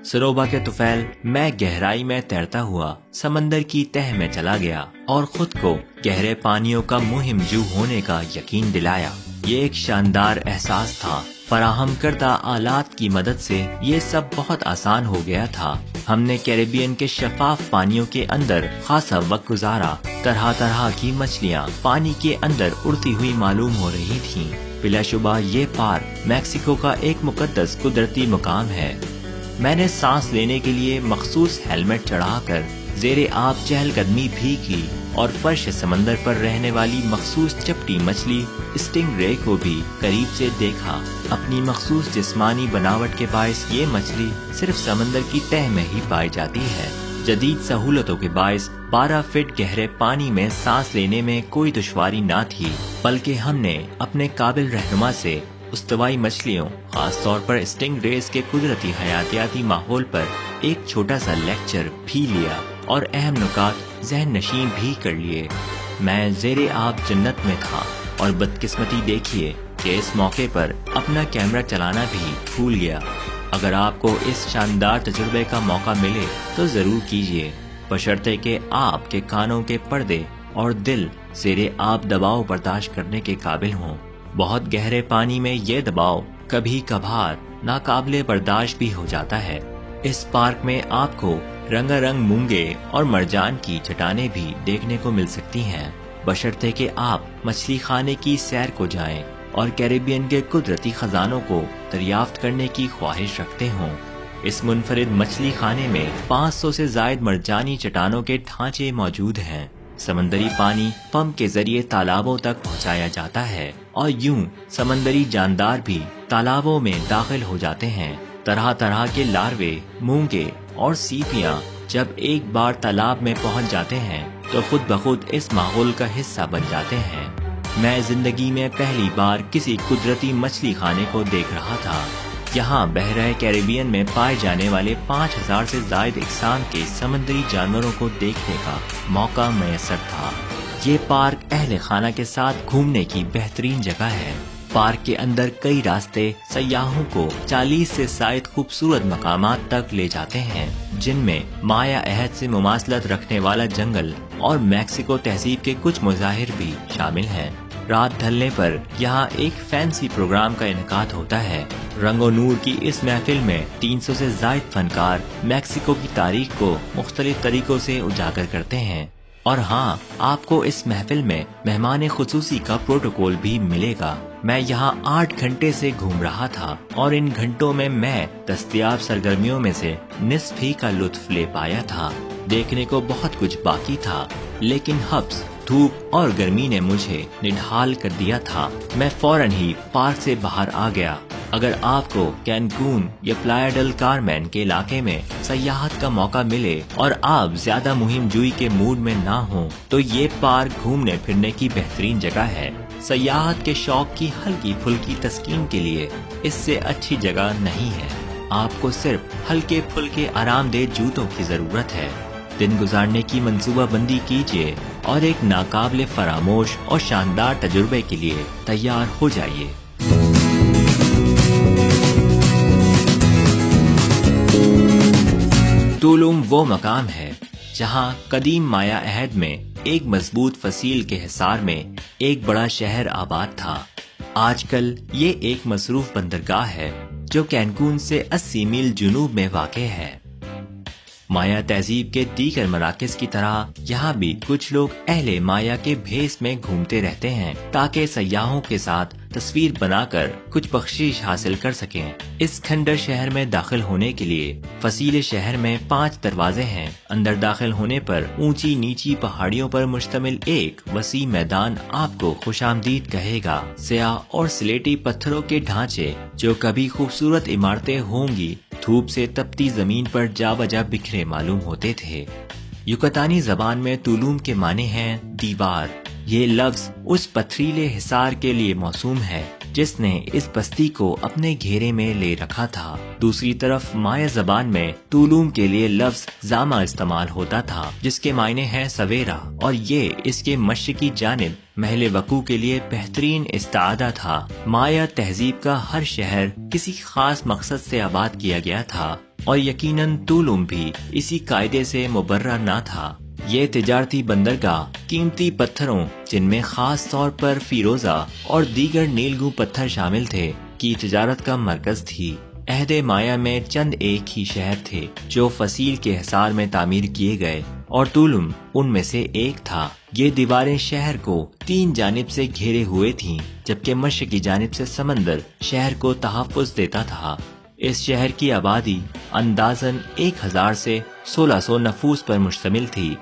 S1: سنوبا کے طفیل میں گہرائی میں تیرتا ہوا سمندر کی تہ میں چلا گیا اور خود کو گہرے پانیوں کا مہم جو ہونے کا یقین دلایا۔ یہ ایک شاندار احساس تھا۔ فراہم کردہ آلات کی مدد سے یہ سب بہت آسان ہو گیا تھا۔ ہم نے کیریبین کے شفاف پانیوں کے اندر خاصا وقت گزارا۔ طرح طرح کی مچھلیاں پانی کے اندر اڑتی ہوئی معلوم ہو رہی تھیں۔ بلا شبہ یہ پارک میکسیکو کا ایک مقدس قدرتی مقام ہے۔ میں نے سانس لینے کے لیے مخصوص ہیلمٹ چڑھا کر زیر آب چہل قدمی بھی کی اور فرش سمندر پر رہنے والی مخصوص چپٹی مچھلی اسٹنگ رے کو بھی قریب سے دیکھا۔ اپنی مخصوص جسمانی بناوٹ کے باعث یہ مچھلی صرف سمندر کی تہ میں ہی پائی جاتی ہے۔ جدید سہولتوں کے باعث 12 فٹ گہرے پانی میں سانس لینے میں کوئی دشواری نہ تھی، بلکہ ہم نے اپنے قابل رہنما سے استوائی مچھلیوں، خاص طور پر اسٹنگ ریز کے قدرتی حیاتیاتی ماحول پر ایک چھوٹا سا لیکچر بھی لیا اور اہم نکات ذہن نشین بھی کر لیے۔ میں زیر آب جنت میں تھا اور بدقسمتی دیکھیے کہ اس موقع پر اپنا کیمرہ چلانا بھی بھول گیا۔ اگر آپ کو اس شاندار تجربے کا موقع ملے تو ضرور کیجیے، بشرطے کہ آپ کے کانوں کے پردے اور دل زیر آب دباؤ برداشت کرنے کے قابل ہوں۔ بہت گہرے پانی میں یہ دباؤ کبھی کبھار ناقابل برداشت بھی ہو جاتا ہے۔ اس پارک میں آپ کو رنگا رنگ مونگے اور مرجان کی چٹانیں بھی دیکھنے کو مل سکتی ہیں، بشرطے کہ آپ مچھلی خانے کی سیر کو جائیں اور کیریبین کے قدرتی خزانوں کو دریافت کرنے کی خواہش رکھتے ہوں۔ اس منفرد مچھلی خانے میں 500 سے زائد مرجانی چٹانوں کے ڈھانچے موجود ہیں۔ سمندری پانی پمپ کے ذریعے تالابوں تک پہنچایا جاتا ہے اور یوں سمندری جاندار بھی تالابوں میں داخل ہو جاتے ہیں۔ طرح طرح کے لاروے، مونگے اور سیپیاں جب ایک بار تالاب میں پہنچ جاتے ہیں تو خود بخود اس ماحول کا حصہ بن جاتے ہیں۔ میں زندگی میں پہلی بار کسی قدرتی مچھلی خانے کو دیکھ رہا تھا۔ یہاں بحیرہ کیریبین میں پائے جانے والے 5000 سے زائد اقسام کے سمندری جانوروں کو دیکھنے کا موقع میسر تھا۔ یہ پارک اہل خانہ کے ساتھ گھومنے کی بہترین جگہ ہے۔ پارک کے اندر کئی راستے سیاحوں کو 40 سے زائد خوبصورت مقامات تک لے جاتے ہیں، جن میں مایا عہد سے مماثلت رکھنے والا جنگل اور میکسیکو تہذیب کے کچھ مظاہر بھی شامل ہیں۔ رات ڈھلنے پر یہاں ایک فینسی پروگرام کا انعقاد ہوتا ہے۔ رنگ و نور کی اس محفل میں 300 سے زائد فنکار میکسیکو کی تاریخ کو مختلف طریقوں سے اجاگر کرتے ہیں۔ اور ہاں، آپ کو اس محفل میں مہمان خصوصی کا پروٹوکول بھی ملے گا۔ میں یہاں 8 گھنٹے سے گھوم رہا تھا اور ان گھنٹوں میں دستیاب سرگرمیوں میں سے نصف ہی کا لطف لے پایا تھا۔ دیکھنے کو بہت کچھ باقی تھا، لیکن حبس، دھوپ اور گرمی نے مجھے نڈھال کر دیا تھا۔ میں فوراً ہی پارک سے باہر آ گیا۔ اگر آپ کو کینکون یا پلایا ڈل کارمین کے علاقے میں سیاحت کا موقع ملے اور آپ زیادہ مہم جوئی کے موڈ میں نہ ہوں تو یہ پارک گھومنے پھرنے کی بہترین جگہ ہے۔ سیاحت کے شوق کی ہلکی پھلکی تسکین کے لیے اس سے اچھی جگہ نہیں ہے۔ آپ کو صرف ہلکے پھلکے آرام دہ جوتوں کی ضرورت ہے۔ دن گزارنے کی منصوبہ بندی کیجیے اور ایک ناقابل فراموش اور شاندار تجربے کے لیے تیار ہو جائیے۔ تولوم وہ مقام ہے جہاں قدیم مایا عہد میں ایک مضبوط فصیل کے حصار میں ایک بڑا شہر آباد تھا۔ آج کل یہ ایک مصروف بندرگاہ ہے جو کینکون سے 80 میل جنوب میں واقع ہے۔ مایا تہذیب کے دیگر مراکز کی طرح یہاں بھی کچھ لوگ اہل مایا کے بھیس میں گھومتے رہتے ہیں تاکہ سیاحوں کے ساتھ تصویر بنا کر کچھ بخشش حاصل کر سکیں۔ اس کھنڈر شہر میں داخل ہونے کے لیے فصیل شہر میں 5 دروازے ہیں۔ اندر داخل ہونے پر اونچی نیچی پہاڑیوں پر مشتمل ایک وسیع میدان آپ کو خوش آمدید کہے گا۔ سیاہ اور سلیٹی پتھروں کے ڈھانچے جو کبھی خوبصورت عمارتیں ہوں گی، دھوپ سے تپتی زمین پر جا بجا بکھرے معلوم ہوتے تھے۔ یوکاتانی زبان میں تولوم کے معنی ہیں دیوار۔ یہ لفظ اس پتھریلے حصار کے لیے موسوم ہے جس نے اس بستی کو اپنے گھیرے میں لے رکھا تھا۔ دوسری طرف مایا زبان میں تولوم کے لیے لفظ زاما استعمال ہوتا تھا جس کے معنی ہے سویرا، اور یہ اس کے مشرقی جانب محل وقوع کے لیے بہترین استعادہ تھا۔ مایا تہذیب کا ہر شہر کسی خاص مقصد سے آباد کیا گیا تھا اور یقیناً تولوم بھی اسی قاعدے سے مبرہ نہ تھا۔ یہ تجارتی بندرگاہ قیمتی پتھروں، جن میں خاص طور پر فیروزہ اور دیگر نیلگوں پتھر شامل تھے، کی تجارت کا مرکز تھی۔ عہد مایا میں چند ایک ہی شہر تھے جو فصیل کے حصار میں تعمیر کیے گئے اور تولوم ان میں سے ایک تھا۔ یہ دیواریں شہر کو 3 جانب سے گھیرے ہوئے تھیں، جبکہ مشرقی جانب سے سمندر شہر کو تحفظ دیتا تھا۔ اس شہر کی آبادی اندازاً 1000 سے 1600 نفوس پر مشتمل تھی۔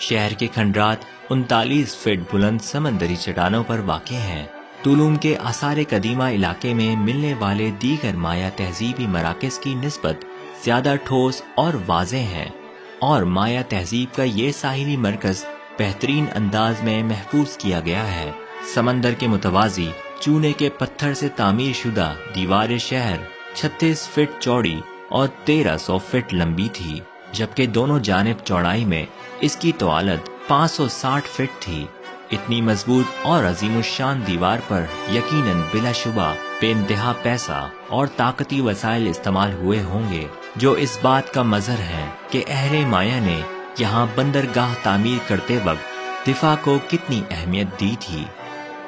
S1: شہر کے کھنڈرات 39 فٹ بلند سمندری چٹانوں پر واقع ہیں۔ تولوم کے آثار قدیمہ علاقے میں ملنے والے دیگر مایا تہذیبی مراکز کی نسبت زیادہ ٹھوس اور واضح ہیں، اور مایا تہذیب کا یہ ساحلی مرکز بہترین انداز میں محفوظ کیا گیا ہے۔ سمندر کے متوازی چونے کے پتھر سے تعمیر شدہ دیوار شہر 36 فٹ چوڑی اور 1300 فٹ لمبی تھی، جبکہ دونوں جانب چوڑائی میں اس کی طوالت 560 فٹ تھی۔ اتنی مضبوط اور عظیم الشان دیوار پر یقیناً بلا شبہ بے انتہا پیسہ اور طاقتی وسائل استعمال ہوئے ہوں گے، جو اس بات کا مظہر ہے کہ اہل مایا نے یہاں بندرگاہ تعمیر کرتے وقت دفاع کو کتنی اہمیت دی تھی۔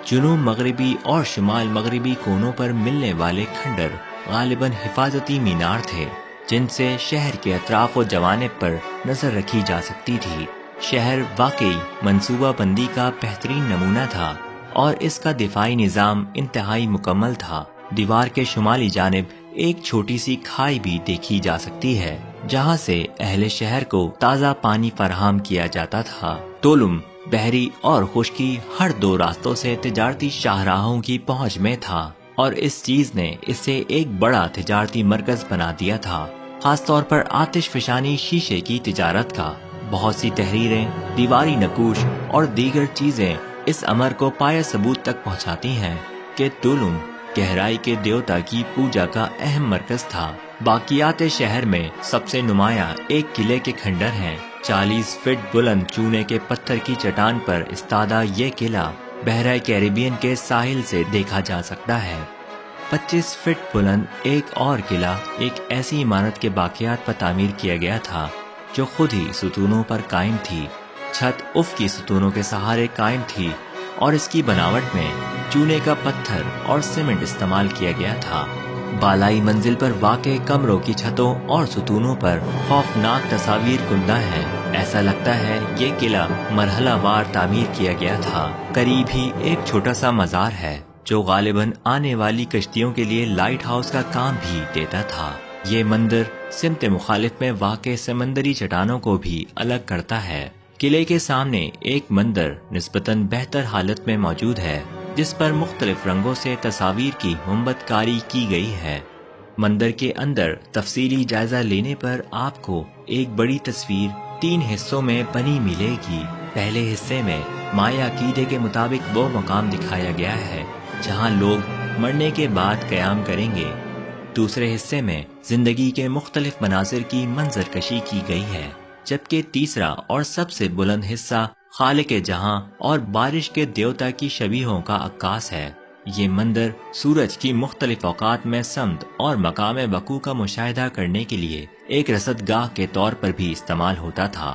S1: جنوب مغربی اور شمال مغربی کونوں پر ملنے والے کھنڈر غالباً حفاظتی مینار تھے جن سے شہر کے اطراف و جوانب پر نظر رکھی جا سکتی تھی۔ شہر واقعی منصوبہ بندی کا بہترین نمونہ تھا اور اس کا دفاعی نظام انتہائی مکمل تھا۔ دیوار کے شمالی جانب ایک چھوٹی سی کھائی بھی دیکھی جا سکتی ہے جہاں سے اہل شہر کو تازہ پانی فراہم کیا جاتا تھا۔ تولوم بحری اور خشکی ہر 2 راستوں سے تجارتی شاہراہوں کی پہنچ میں تھا، اور اس چیز نے اسے ایک بڑا تجارتی مرکز بنا دیا تھا، خاص طور پر آتش فشانی شیشے کی تجارت کا۔ بہت سی تحریریں، دیواری نقوش اور دیگر چیزیں اس امر کو پایہ ثبوت تک پہنچاتی ہیں کہ تولوم گہرائی کے دیوتا کی پوجا کا اہم مرکز تھا۔ باقیات شہر میں سب سے نمایاں ایک قلعے کے کھنڈر ہیں۔ 40 فٹ بلند چونے کے پتھر کی چٹان پر استادہ یہ قلعہ بحیرہ کیریبین کے ساحل سے دیکھا جا سکتا ہے۔ 25 فٹ بلند ایک اور قلعہ ایک ایسی عمارت کے باقیات پر تعمیر کیا گیا تھا جو خود ہی ستونوں پر قائم تھی۔ چھت افقی ستونوں کے سہارے قائم تھی اور اس کی بناوٹ میں چونے کا پتھر اور سیمنٹ استعمال کیا گیا تھا۔ بالائی منزل پر واقع کمروں کی چھتوں اور ستونوں پر خوفناک تصاویر کندہ ہیں۔ ایسا لگتا ہے یہ قلعہ مرحلہ وار تعمیر کیا گیا تھا۔ قریب ہی ایک چھوٹا سا مزار ہے جو غالباً آنے والی کشتیوں کے لیے لائٹ ہاؤس کا کام بھی دیتا تھا۔ یہ مندر سمت مخالف میں واقع سمندری چٹانوں کو بھی الگ کرتا ہے۔ قلعے کے سامنے ایک مندر نسبتاً بہتر حالت میں موجود ہے جس پر مختلف رنگوں سے تصاویر کی منبت کاری کی گئی ہے۔ مندر کے اندر تفصیلی جائزہ لینے پر آپ کو ایک بڑی تصویر 3 حصوں میں بنی ملے گی۔ پہلے حصے میں مایا عقیدے کے مطابق وہ مقام دکھایا گیا ہے جہاں لوگ مرنے کے بعد قیام کریں گے۔ دوسرے حصے میں زندگی کے مختلف مناظر کی منظر کشی کی گئی ہے، جبکہ تیسرا اور سب سے بلند حصہ خالق جہاں اور بارش کے دیوتا کی شبیہوں کا عکاس ہے۔ یہ مندر سورج کی مختلف اوقات میں سمت اور مقام وقوع کا مشاہدہ کرنے کے لیے ایک رصد گاہ کے طور پر بھی استعمال ہوتا تھا۔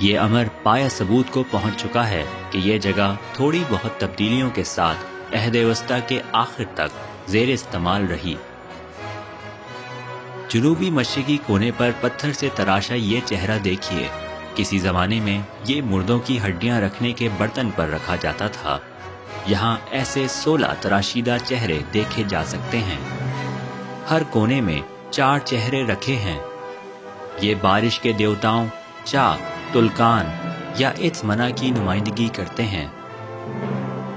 S1: یہ امر پایا ثبوت کو پہنچ چکا ہے کہ یہ جگہ تھوڑی بہت تبدیلیوں کے ساتھ عہد وسطیٰ کے آخر تک زیر استعمال رہی۔ جنوبی مشرقی کونے پر پتھر سے تراشا یہ چہرہ دیکھیے۔ کسی زمانے میں یہ مردوں کی ہڈیاں رکھنے کے برتن پر رکھا جاتا تھا۔ یہاں ایسے 16 تراشیدہ چہرے دیکھے جا سکتے ہیں۔ ہر کونے میں 4 چہرے رکھے ہیں۔ یہ بارش کے دیوتاؤں چا، تلکان یا اتمنا کی نمائندگی کرتے ہیں۔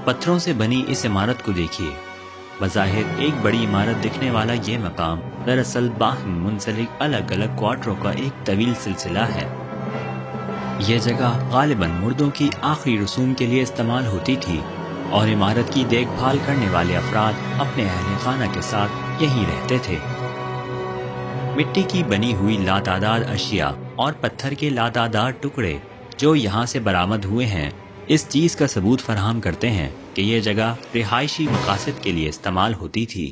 S1: پتھروں سے بنی اس عمارت کو دیکھیے۔ بظاہر ایک بڑی عمارت دکھنے والا یہ مقام دراصل باہم منسلک الگ الگ کوارٹروں کا ایک طویل سلسلہ ہے۔ یہ جگہ غالباً مردوں کی آخری رسوم کے لیے استعمال ہوتی تھی اور عمارت کی دیکھ بھال کرنے والے افراد اپنے اہل خانہ کے ساتھ یہیں رہتے تھے۔ مٹی کی بنی ہوئی لاتعداد اشیاء اور پتھر کے لاتعداد ٹکڑے جو یہاں سے برآمد ہوئے ہیں اس چیز کا ثبوت فراہم کرتے ہیں کہ یہ جگہ رہائشی مقاصد کے لیے استعمال ہوتی تھی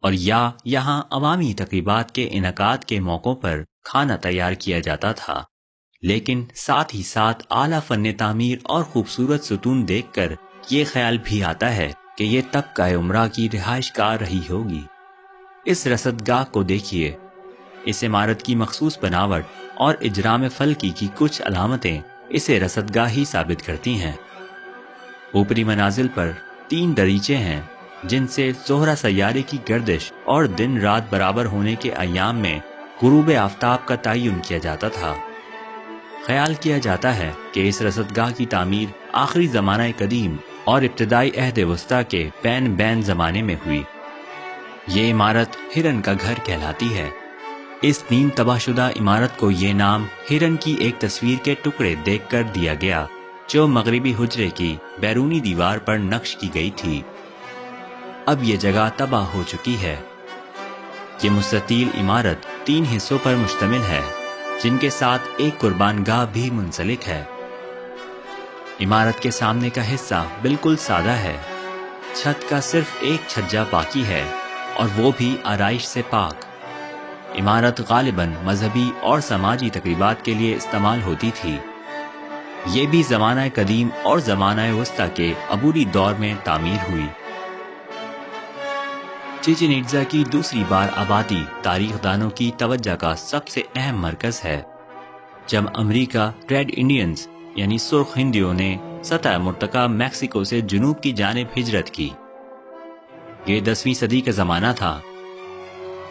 S1: اور یا یہاں عوامی تقریبات کے انعقاد کے موقعوں پر کھانا تیار کیا جاتا تھا۔ لیکن ساتھ ہی ساتھ اعلیٰ فن تعمیر اور خوبصورت ستون دیکھ کر یہ خیال بھی آتا ہے کہ یہ طبقہ عمرہ کی رہائش گاہ رہی ہوگی۔ اس رصدگاہ کو دیکھیے۔ اس عمارت کی مخصوص بناوٹ اور اجرام فلکی کی کچھ علامتیں اسے رصدگاہ ہی ثابت کرتی ہیں۔ اوپری منازل پر 3 دریچے ہیں جن سے زہرہ سیارے کی گردش اور دن رات برابر ہونے کے ایام میں غروب آفتاب کا تعین کیا جاتا تھا۔ خیال کیا جاتا ہے کہ اس رصدگاہ کی تعمیر آخری زمانہ قدیم اور ابتدائی عہد وسطیٰ کے بین زمانے میں ہوئی۔ یہ عمارت ہرن کا گھر کہلاتی ہے۔ اس نیم تباہ شدہ عمارت کو یہ نام ہرن کی ایک تصویر کے ٹکڑے دیکھ کر دیا گیا جو مغربی حجرے کی بیرونی دیوار پر نقش کی گئی تھی۔ اب یہ جگہ تباہ ہو چکی ہے۔ یہ مستطیل عمارت 3 حصوں پر مشتمل ہے جن کے ساتھ ایک قربان گاہ بھی منسلک ہے۔ عمارت کے سامنے کا حصہ بالکل سادہ ہے۔ چھت کا صرف ایک چھجا باقی ہے اور وہ بھی آرائش سے پاک۔ عمارت غالباً مذہبی اور سماجی تقریبات کے لیے استعمال ہوتی تھی۔ یہ بھی زمانہ قدیم اور زمانہ وسطیٰ کے عبوری دور میں تعمیر ہوئی۔ چچن اٹزا کی دوسری بار آبادی تاریخ دانوں کی توجہ کا سب سے اہم مرکز ہے۔ جب امریکہ ریڈ انڈینز یعنی سرخ ہندیوں نے سطح مرتفع میکسیکو سے جنوب کی جانب ہجرت کی۔ یہ 10ویں صدی کا زمانہ تھا۔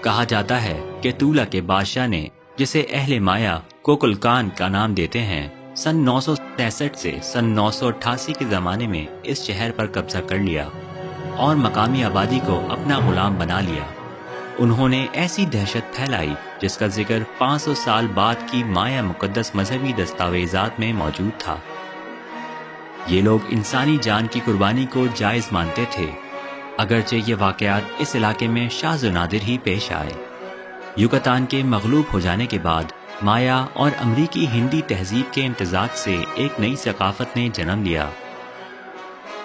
S1: کہا جاتا ہے کہ تولا کے بادشاہ نے، جسے اہل مایا کوکلکان کا نام دیتے ہیں، سن 963 سے سن 988 کے زمانے میں اس شہر پر قبضہ کر لیا اور مقامی آبادی کو اپنا غلام بنا لیا۔ انہوں نے ایسی دہشت پھیلائی جس کا ذکر 500 سال بعد کی مایا مقدس مذہبی دستاویزات میں موجود تھا۔ یہ لوگ انسانی جان کی قربانی کو جائز مانتے تھے، اگرچہ یہ واقعات اس علاقے میں شاذ و نادر ہی پیش آئے۔ یوکاتان کے مغلوب ہو جانے کے بعد مایا اور امریکی ہندی تہذیب کے امتزاج سے ایک نئی ثقافت نے جنم لیا۔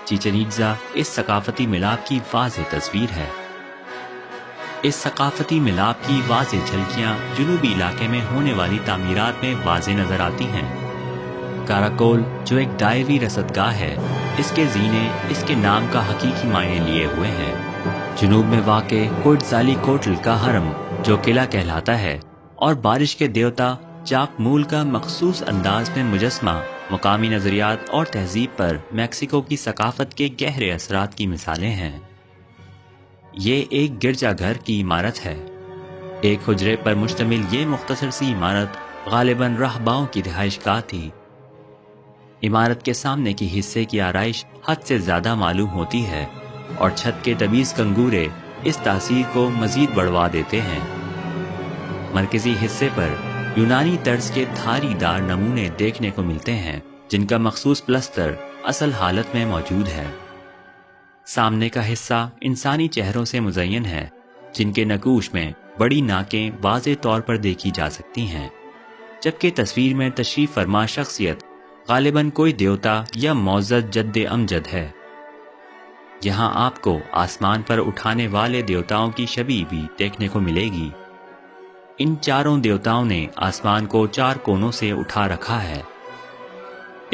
S1: چچن اٹزا اس ثقافتی ملاپ کی واضح تصویر ہے۔ اس ثقافتی ملاپ کی واضح جھلکیاں جنوبی علاقے میں ہونے والی تعمیرات میں واضح نظر آتی ہیں۔ کاراکول جو ایک دائرہی رصدگاہ ہے، اس کے زینے اس کے نام کا حقیقی معنی لیے ہوئے ہیں۔ جنوب میں واقع کوئٹزالی کوٹل کا حرم جو قلعہ کہلاتا ہے اور بارش کے دیوتا چاک مول کا مخصوص انداز میں مجسمہ مقامی نظریات اور تہذیب پر میکسیکو کی ثقافت کے گہرے اثرات کی مثالیں ہیں۔ یہ ایک گرجا گھر کی عمارت ہے۔ ایک حجرے پر مشتمل یہ مختصر سی عمارت غالباً راہباؤں کی رہائش گاہ تھی۔ عمارت کے سامنے کی حصے کی آرائش حد سے زیادہ معلوم ہوتی ہے اور چھت کے تمیز کنگورے اس تاثیر کو مزید بڑھوا دیتے ہیں۔ مرکزی حصے پر یونانی طرز کے دھاری دار نمونے دیکھنے کو ملتے ہیں جن کا مخصوص پلستر اصل حالت میں موجود ہے۔ سامنے کا حصہ انسانی چہروں سے مزین ہے جن کے نقوش میں بڑی ناکیں واضح طور پر دیکھی جا سکتی ہیں، جبکہ تصویر میں تشریف فرما شخصیت غالباً کوئی دیوتا یا معزز جد امجد ہے۔ یہاں آپ کو آسمان پر اٹھانے والے دیوتاؤں کی شبیہ بھی دیکھنے کو ملے گی۔ ان چاروں دیوتاؤں نے آسمان کو 4 کونوں سے اٹھا رکھا ہے۔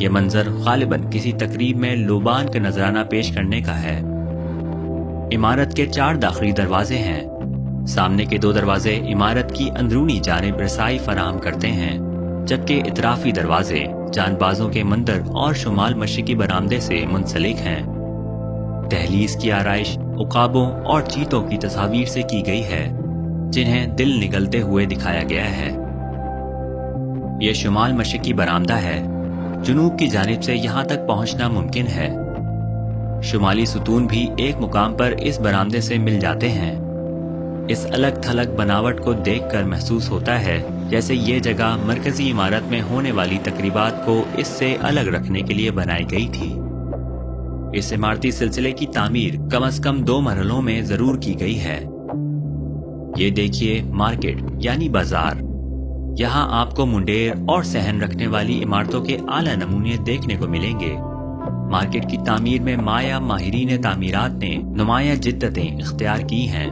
S1: یہ منظر غالباً کسی تقریب میں لوبان کا نذرانہ پیش کرنے کا ہے۔ عمارت کے 4 داخلی دروازے ہیں۔ سامنے کے 2 دروازے عمارت کی اندرونی جانب رسائی فراہم کرتے ہیں، جبکہ اطرافی دروازے جان بازوں کے مندر اور شمال مشرقی برآمدے سے منسلک ہیں۔ دہلیز کی آرائش عقابوں اور چیتوں کی تصاویر سے کی گئی ہے، جنہیں دل نگلتے ہوئے دکھایا گیا ہے۔ یہ شمال مشرقی برآمدہ ہے۔ جنوب کی جانب سے یہاں تک پہنچنا ممکن ہے۔ شمالی ستون بھی ایک مقام پر اس برآمدے سے مل جاتے ہیں۔ اس الگ تھلگ بناوٹ کو دیکھ کر محسوس ہوتا ہے جیسے یہ جگہ مرکزی عمارت میں ہونے والی تقریبات کو اس سے الگ رکھنے کے لیے بنائی گئی تھی۔ اس عمارتی سلسلے کی تعمیر کم از کم 2 مرحلوں میں ضرور کی گئی ہے۔ یہ دیکھیے مارکیٹ یعنی بازار۔ یہاں آپ کو منڈیر اور صحن رکھنے والی عمارتوں کے اعلیٰ نمونے دیکھنے کو ملیں گے۔ مارکیٹ کی تعمیر میں مایا ماہرین تعمیرات نے نمایاں جدتیں اختیار کی ہیں۔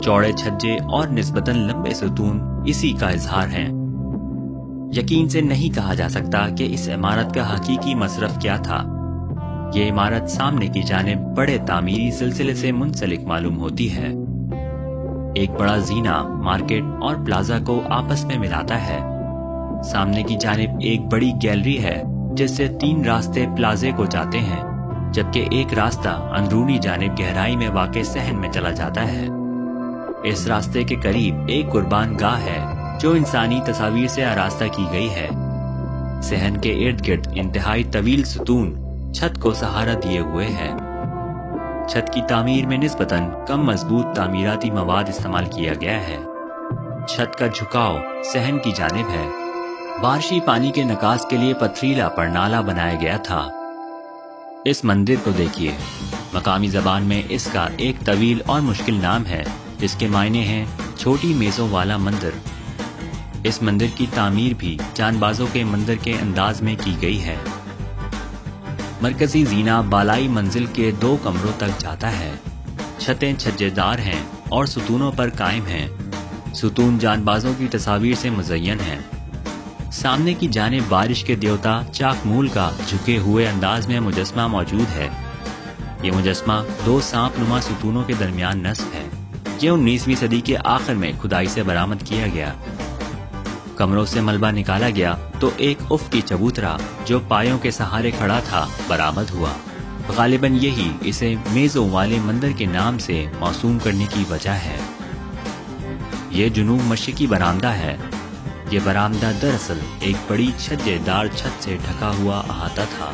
S1: چوڑے چھجے اور نسبتاً لمبے ستون اسی کا اظہار ہیں۔ یقین سے نہیں کہا جا سکتا کہ اس عمارت کا حقیقی مصرف کیا تھا۔ یہ عمارت سامنے کی جانب بڑے تعمیری سلسلے سے منسلک معلوم ہوتی ہے۔ ایک بڑا زینہ مارکیٹ اور پلازا کو آپس میں ملاتا ہے۔ سامنے کی جانب ایک بڑی گیلری ہے جس سے 3 راستے پلازے کو جاتے ہیں، جبکہ ایک راستہ اندرونی جانب گہرائی میں واقع صحن میں چلا جاتا ہے۔ اس راستے کے قریب ایک قربان گاہ ہے جو انسانی تصاویر سے آراستہ کی گئی ہے۔ صحن کے ارد گرد انتہائی طویل ستون چھت کو سہارا دیے ہوئے ہے۔ چھت کی تعمیر میں نسبتاً کم مضبوط تعمیراتی مواد استعمال کیا گیا ہے۔ چھت کا جھکاؤ صحن کی جانب ہے۔ بارشی پانی کے نکاس کے لیے پتھریلا پرنالہ بنایا گیا تھا۔ اس مندر کو دیکھیے۔ مقامی زبان میں اس کا ایک طویل اور مشکل نام ہے جس کے معنی ہیں چھوٹی میزوں والا مندر۔ اس مندر کی تعمیر بھی جان بازوں کے مندر کے انداز میں کی گئی ہے۔ مرکزی زینہ بالائی منزل کے 2 کمروں تک جاتا ہے۔ چھتیں چھجے دار ہیں اور ستونوں پر قائم ہیں۔ ستون جان بازوں کی تصاویر سے مزین ہیں۔ سامنے کی جانب بارش کے دیوتا چاکمول کا جھکے ہوئے انداز میں مجسمہ موجود ہے۔ یہ مجسمہ 2 سانپ نما ستونوں کے درمیان نصب ہے۔ یہ 19ویں صدی کے آخر میں کھدائی سے برآمد کیا گیا۔ کمروں سے ملبہ نکالا گیا تو ایک افقی چبوترا جو پایوں کے سہارے کھڑا تھا برآمد ہوا۔ غالباً یہی اسے میزوں والے مندر کے نام سے موسوم کرنے کی وجہ ہے۔ یہ جنوب مشرقی برآمدہ ہے۔ یہ برآمدہ دراصل ایک بڑی چھجے دار چھت سے ڈھکا ہوا احاطہ تھا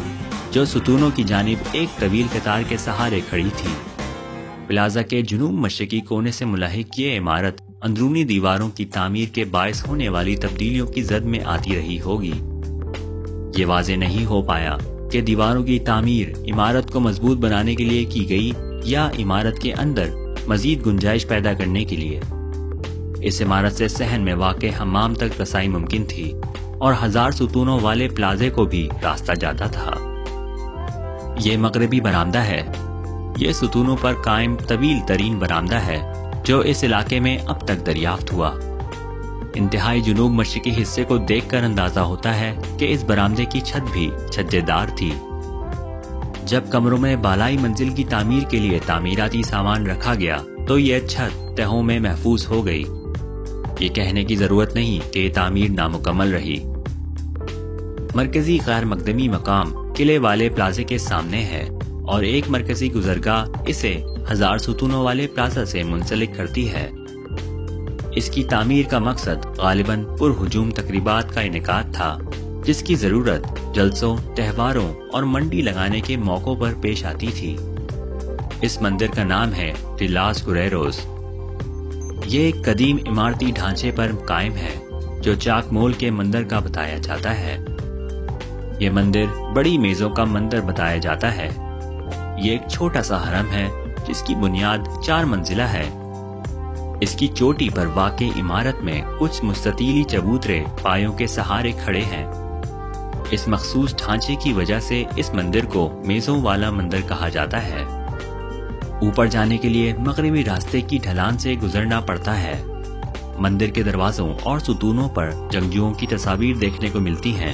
S1: جو ستونوں کی جانب ایک طویل قطار کے سہارے کھڑی تھی۔ پلازا کے جنوب مشرقی کونے سے ملحق یہ عمارت اندرونی دیواروں کی تعمیر کے باعث ہونے والی تبدیلیوں کی زد میں آتی رہی ہوگی۔ یہ واضح نہیں ہو پایا کہ دیواروں کی تعمیر عمارت کو مضبوط بنانے کے لیے کی گئی یا عمارت کے اندر مزید گنجائش پیدا کرنے کے لیے۔ اس عمارت سے صحن میں واقع حمام تک رسائی ممکن تھی اور 1000 ستونوں والے پلازے کو بھی راستہ جاتا تھا۔ یہ مغربی برآمدہ ہے۔ یہ ستونوں پر قائم طویل ترین برآمدہ ہے جو اس علاقے میں اب تک دریافت ہوا۔ انتہائی جنوب مشرقی حصے کو دیکھ کر اندازہ ہوتا ہے کہ اس برآمدے کی چھت بھی چھجے دار تھی۔ جب کمروں میں بالائی منزل کی تعمیر کے لیے تعمیراتی سامان رکھا گیا تو یہ چھت تہوں میں محفوظ ہو گئی۔ یہ کہنے کی ضرورت نہیں کہ یہ تعمیر نامکمل رہی۔ مرکزی غیر مقدمی مقام قلعے والے پلازے کے سامنے ہے اور ایک مرکزی گزرگاہ اسے 1000 ستونوں والے پلازا سے منسلک کرتی ہے۔ اس کی تعمیر کا مقصد غالباً پرہجوم تقریبات کا انعقاد تھا جس کی ضرورت جلسوں، تہواروں اور منڈی لگانے کے موقعوں پر پیش آتی تھی۔ اس مندر کا نام ہے دی لاس گریروز۔ یہ ایک قدیم عمارتی ڈھانچے پر قائم ہے جو چاکمول کے مندر کا بتایا جاتا ہے۔ یہ مندر بڑی میزوں کا مندر بتایا جاتا ہے۔ یہ ایک چھوٹا سا حرم ہے جس کی بنیاد 4 منزلہ ہے۔ اس کی چوٹی پر واقع عمارت میں کچھ مستطیلی چبوترے پایوں کے سہارے کھڑے ہیں۔ اس مخصوص ڈھانچے کی وجہ سے اس مندر کو میزوں والا مندر کہا جاتا ہے۔ اوپر جانے کے لیے مغربی راستے کی ڈھلان سے گزرنا پڑتا ہے۔ مندر کے دروازوں اور ستونوں پر جنگجوؤں کی تصاویر دیکھنے کو ملتی ہیں۔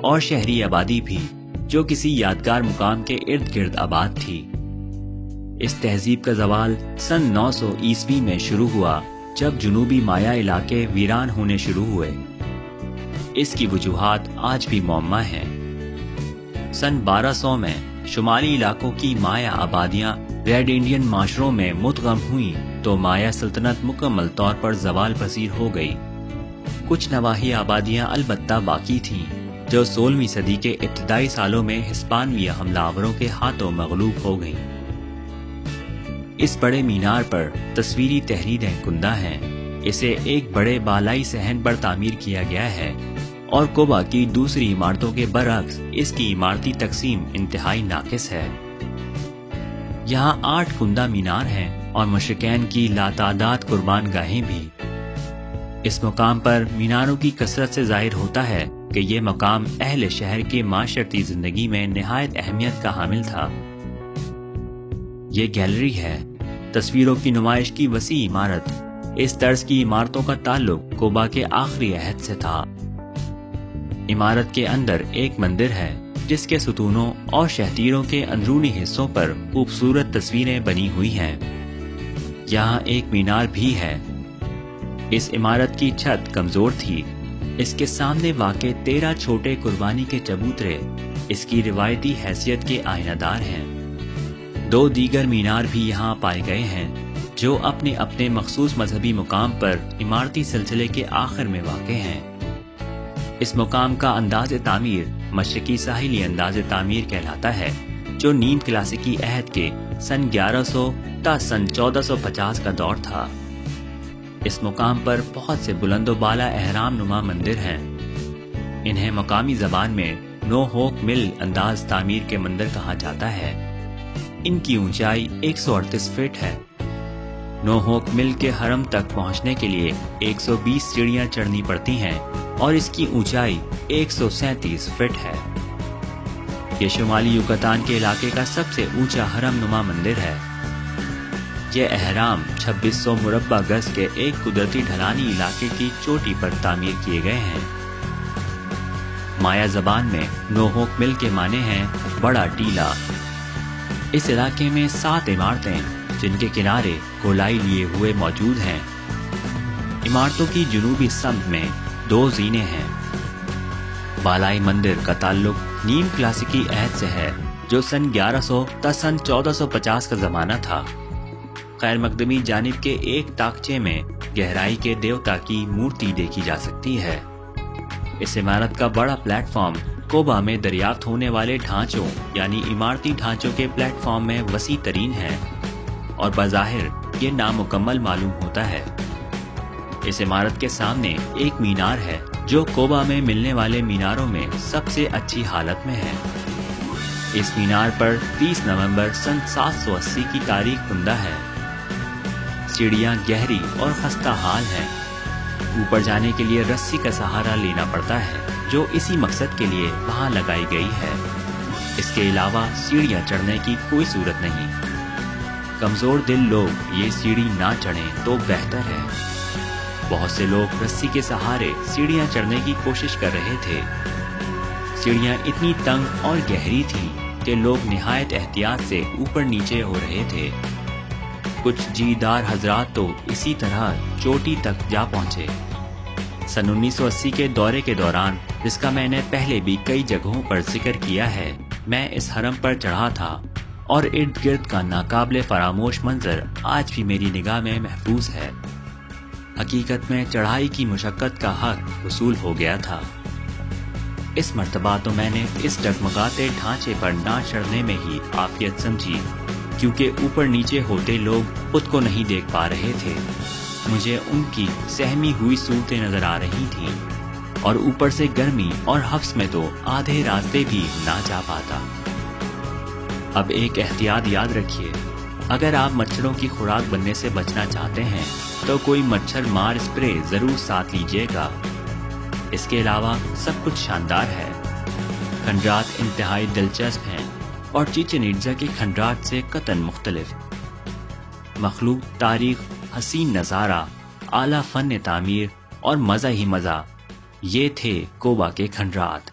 S1: اور شہری آبادی بھی جو کسی یادگار مقام کے ارد گرد آباد تھی۔ اس تہذیب کا زوال سن 900 عیسوی میں شروع ہوا جب جنوبی مایا علاقے ویران ہونے شروع ہوئے۔ اس کی وجوہات آج بھی معمہ ہیں۔ سن 1200 میں شمالی علاقوں کی مایا آبادیاں ریڈ انڈین معاشروں میں مدغم ہوئیں تو مایا سلطنت مکمل طور پر زوال پذیر ہو گئی۔ کچھ نواحی آبادیاں البتہ باقی تھیں جو 16ویں صدی کے ابتدائی سالوں میں ہسپانوی حملہ آوروں کے ہاتھوں مغلوب ہو گئیں۔ اس بڑے مینار پر تصویری تحریریں کندہ ہیں۔ اسے ایک بڑے بالائی صحن پر تعمیر کیا گیا ہے اور کوبا کی دوسری عمارتوں کے برعکس اس کی عمارتی تقسیم انتہائی ناقص ہے۔ یہاں 8 کندہ مینار ہیں اور مشرقین کی لاتعداد قربان گاہیں بھی۔ اس مقام پر میناروں کی کثرت سے ظاہر ہوتا ہے کہ یہ مقام اہل شہر کے معاشرتی زندگی میں نہایت اہمیت کا حامل تھا۔ یہ گیلری ہے، تصویروں کی نمائش کی وسیع عمارت۔ اس طرز کی عمارتوں کا تعلق کوبا کے آخری عہد سے تھا۔ عمارت کے اندر ایک مندر ہے جس کے ستونوں اور شہتیروں کے اندرونی حصوں پر خوبصورت تصویریں بنی ہوئی ہیں۔ یہاں ایک مینار بھی ہے۔ اس عمارت کی چھت کمزور تھی۔ اس کے سامنے واقع 13 چھوٹے قربانی کے چبوترے اس کی روایتی حیثیت کے آئینہ دار ہیں۔ 2 دیگر مینار بھی یہاں پائے گئے ہیں جو اپنے اپنے مخصوص مذہبی مقام پر عمارتی سلسلے کے آخر میں واقع ہیں۔ اس مقام کا انداز تعمیر مشرقی ساحلی انداز تعمیر کہلاتا ہے جو نیم کلاسیکی عہد کے سن 1100 تا سن 1450 کا دور تھا۔ اس مقام پر بہت سے بلند و بالا اہرام نما مندر ہیں۔ انہیں مقامی زبان میں نو ہوک مل انداز تعمیر کے مندر کہا جاتا ہے۔ ان کی اونچائی 138 فٹ ہے۔ نو ہوک مل کے حرم تک پہنچنے کے لیے 120 سیڑھیاں چڑھنی پڑتی ہیں اور اس کی اونچائی 137 فٹ ہے۔ یہ شمالی یوکاتان کے علاقے کا سب سے اونچا حرم نما مندر ہے۔ یہ اہرام 2600 مربع گز کے ایک قدرتی ڈھلانی علاقے کی چوٹی پر تعمیر کیے گئے ہیں۔ مایا زبان میں نو ہوک مل کے معنی ہیں بڑا ٹیلا۔ اس علاقے میں 7 عمارتیں جن کے کنارے گولائی لیے ہوئے موجود ہیں۔ عمارتوں کی جنوبی سمت میں 2 زینے ہیں۔ بالائی مندر کا تعلق نیم کلاسیکی عہد سے ہے جو سن 1100 تا سن 1450 کا زمانہ تھا۔ خیر مقدمی جانب کے ایک تاکچے میں گہرائی کے دیوتا کی مورتی دیکھی جا سکتی ہے۔ اس عمارت کا بڑا پلیٹ فارم کوبا میں دریافت ہونے والے ڈھانچوں یعنی عمارتی ڈھانچوں کے پلیٹ فارم میں وسیع ترین ہے اور بظاہر یہ نامکمل معلوم ہوتا ہے۔ اس عمارت کے سامنے ایک مینار ہے جو کوبا میں ملنے والے میناروں میں سب سے اچھی حالت میں ہے۔ اس مینار پر 30 نومبر سن 780 کی تاریخ کندہ ہے۔ سیڑھیاں گہری اور خستہ حال ہیں۔ اوپر جانے کے لیے رسی کا سہارا لینا پڑتا ہے جو اسی مقصد کے لیے وہاں لگائی گئی ہے۔ اس کے علاوہ سیڑھیاں چڑھنے کی کوئی صورت نہیں۔ کمزور دل لوگ یہ سیڑھی نہ چڑھیں تو بہتر ہے۔ بہت سے لوگ رسی کے سہارے سیڑھیاں چڑھنے کی کوشش کر رہے تھے۔ سیڑھیاں اتنی تنگ اور گہری تھیں کہ لوگ نہایت احتیاط سے اوپر نیچے ہو رہے تھے۔ کچھ جی دار حضرات تو اسی طرح چوٹی تک جا پہنچے۔ سن 1980 کے دورے کے دوران جس کا میں نے پہلے بھی کئی جگہوں پر ذکر کیا ہے، میں اس حرم پر چڑھا تھا اور ارد گرد کا ناقابل فراموش منظر آج بھی میری نگاہ میں محفوظ ہے۔ حقیقت میں چڑھائی کی مشقت کا حق وصول ہو گیا تھا۔ اس مرتبہ تو میں نے اس ڈگمگاتے ڈھانچے پر نہ چڑھنے میں ہی عافیت سمجھی، کیونکہ اوپر نیچے ہوتے لوگ خود کو نہیں دیکھ پا رہے تھے۔ مجھے ان کی سہمی ہوئی صورتیں نظر آ رہی تھیں اور اوپر سے گرمی اور حبس میں تو آدھے راستے بھی نہ جا پاتا۔ اب ایک احتیاط یاد رکھیے، اگر آپ مچھروں کی خوراک بننے سے بچنا چاہتے ہیں تو کوئی مچھر مار اسپرے ضرور ساتھ لیجیے گا۔ اس کے علاوہ سب کچھ شاندار ہے۔ کھنڈرات انتہائی دلچسپ ہیں اور چیچن اٹزا کے کھنڈرات سے قطعاً مختلف۔ مخلوق تاریخ، حسین نظارہ، اعلیٰ فن تعمیر اور مزہ ہی مزہ، یہ تھے کوبا کے کھنڈرات۔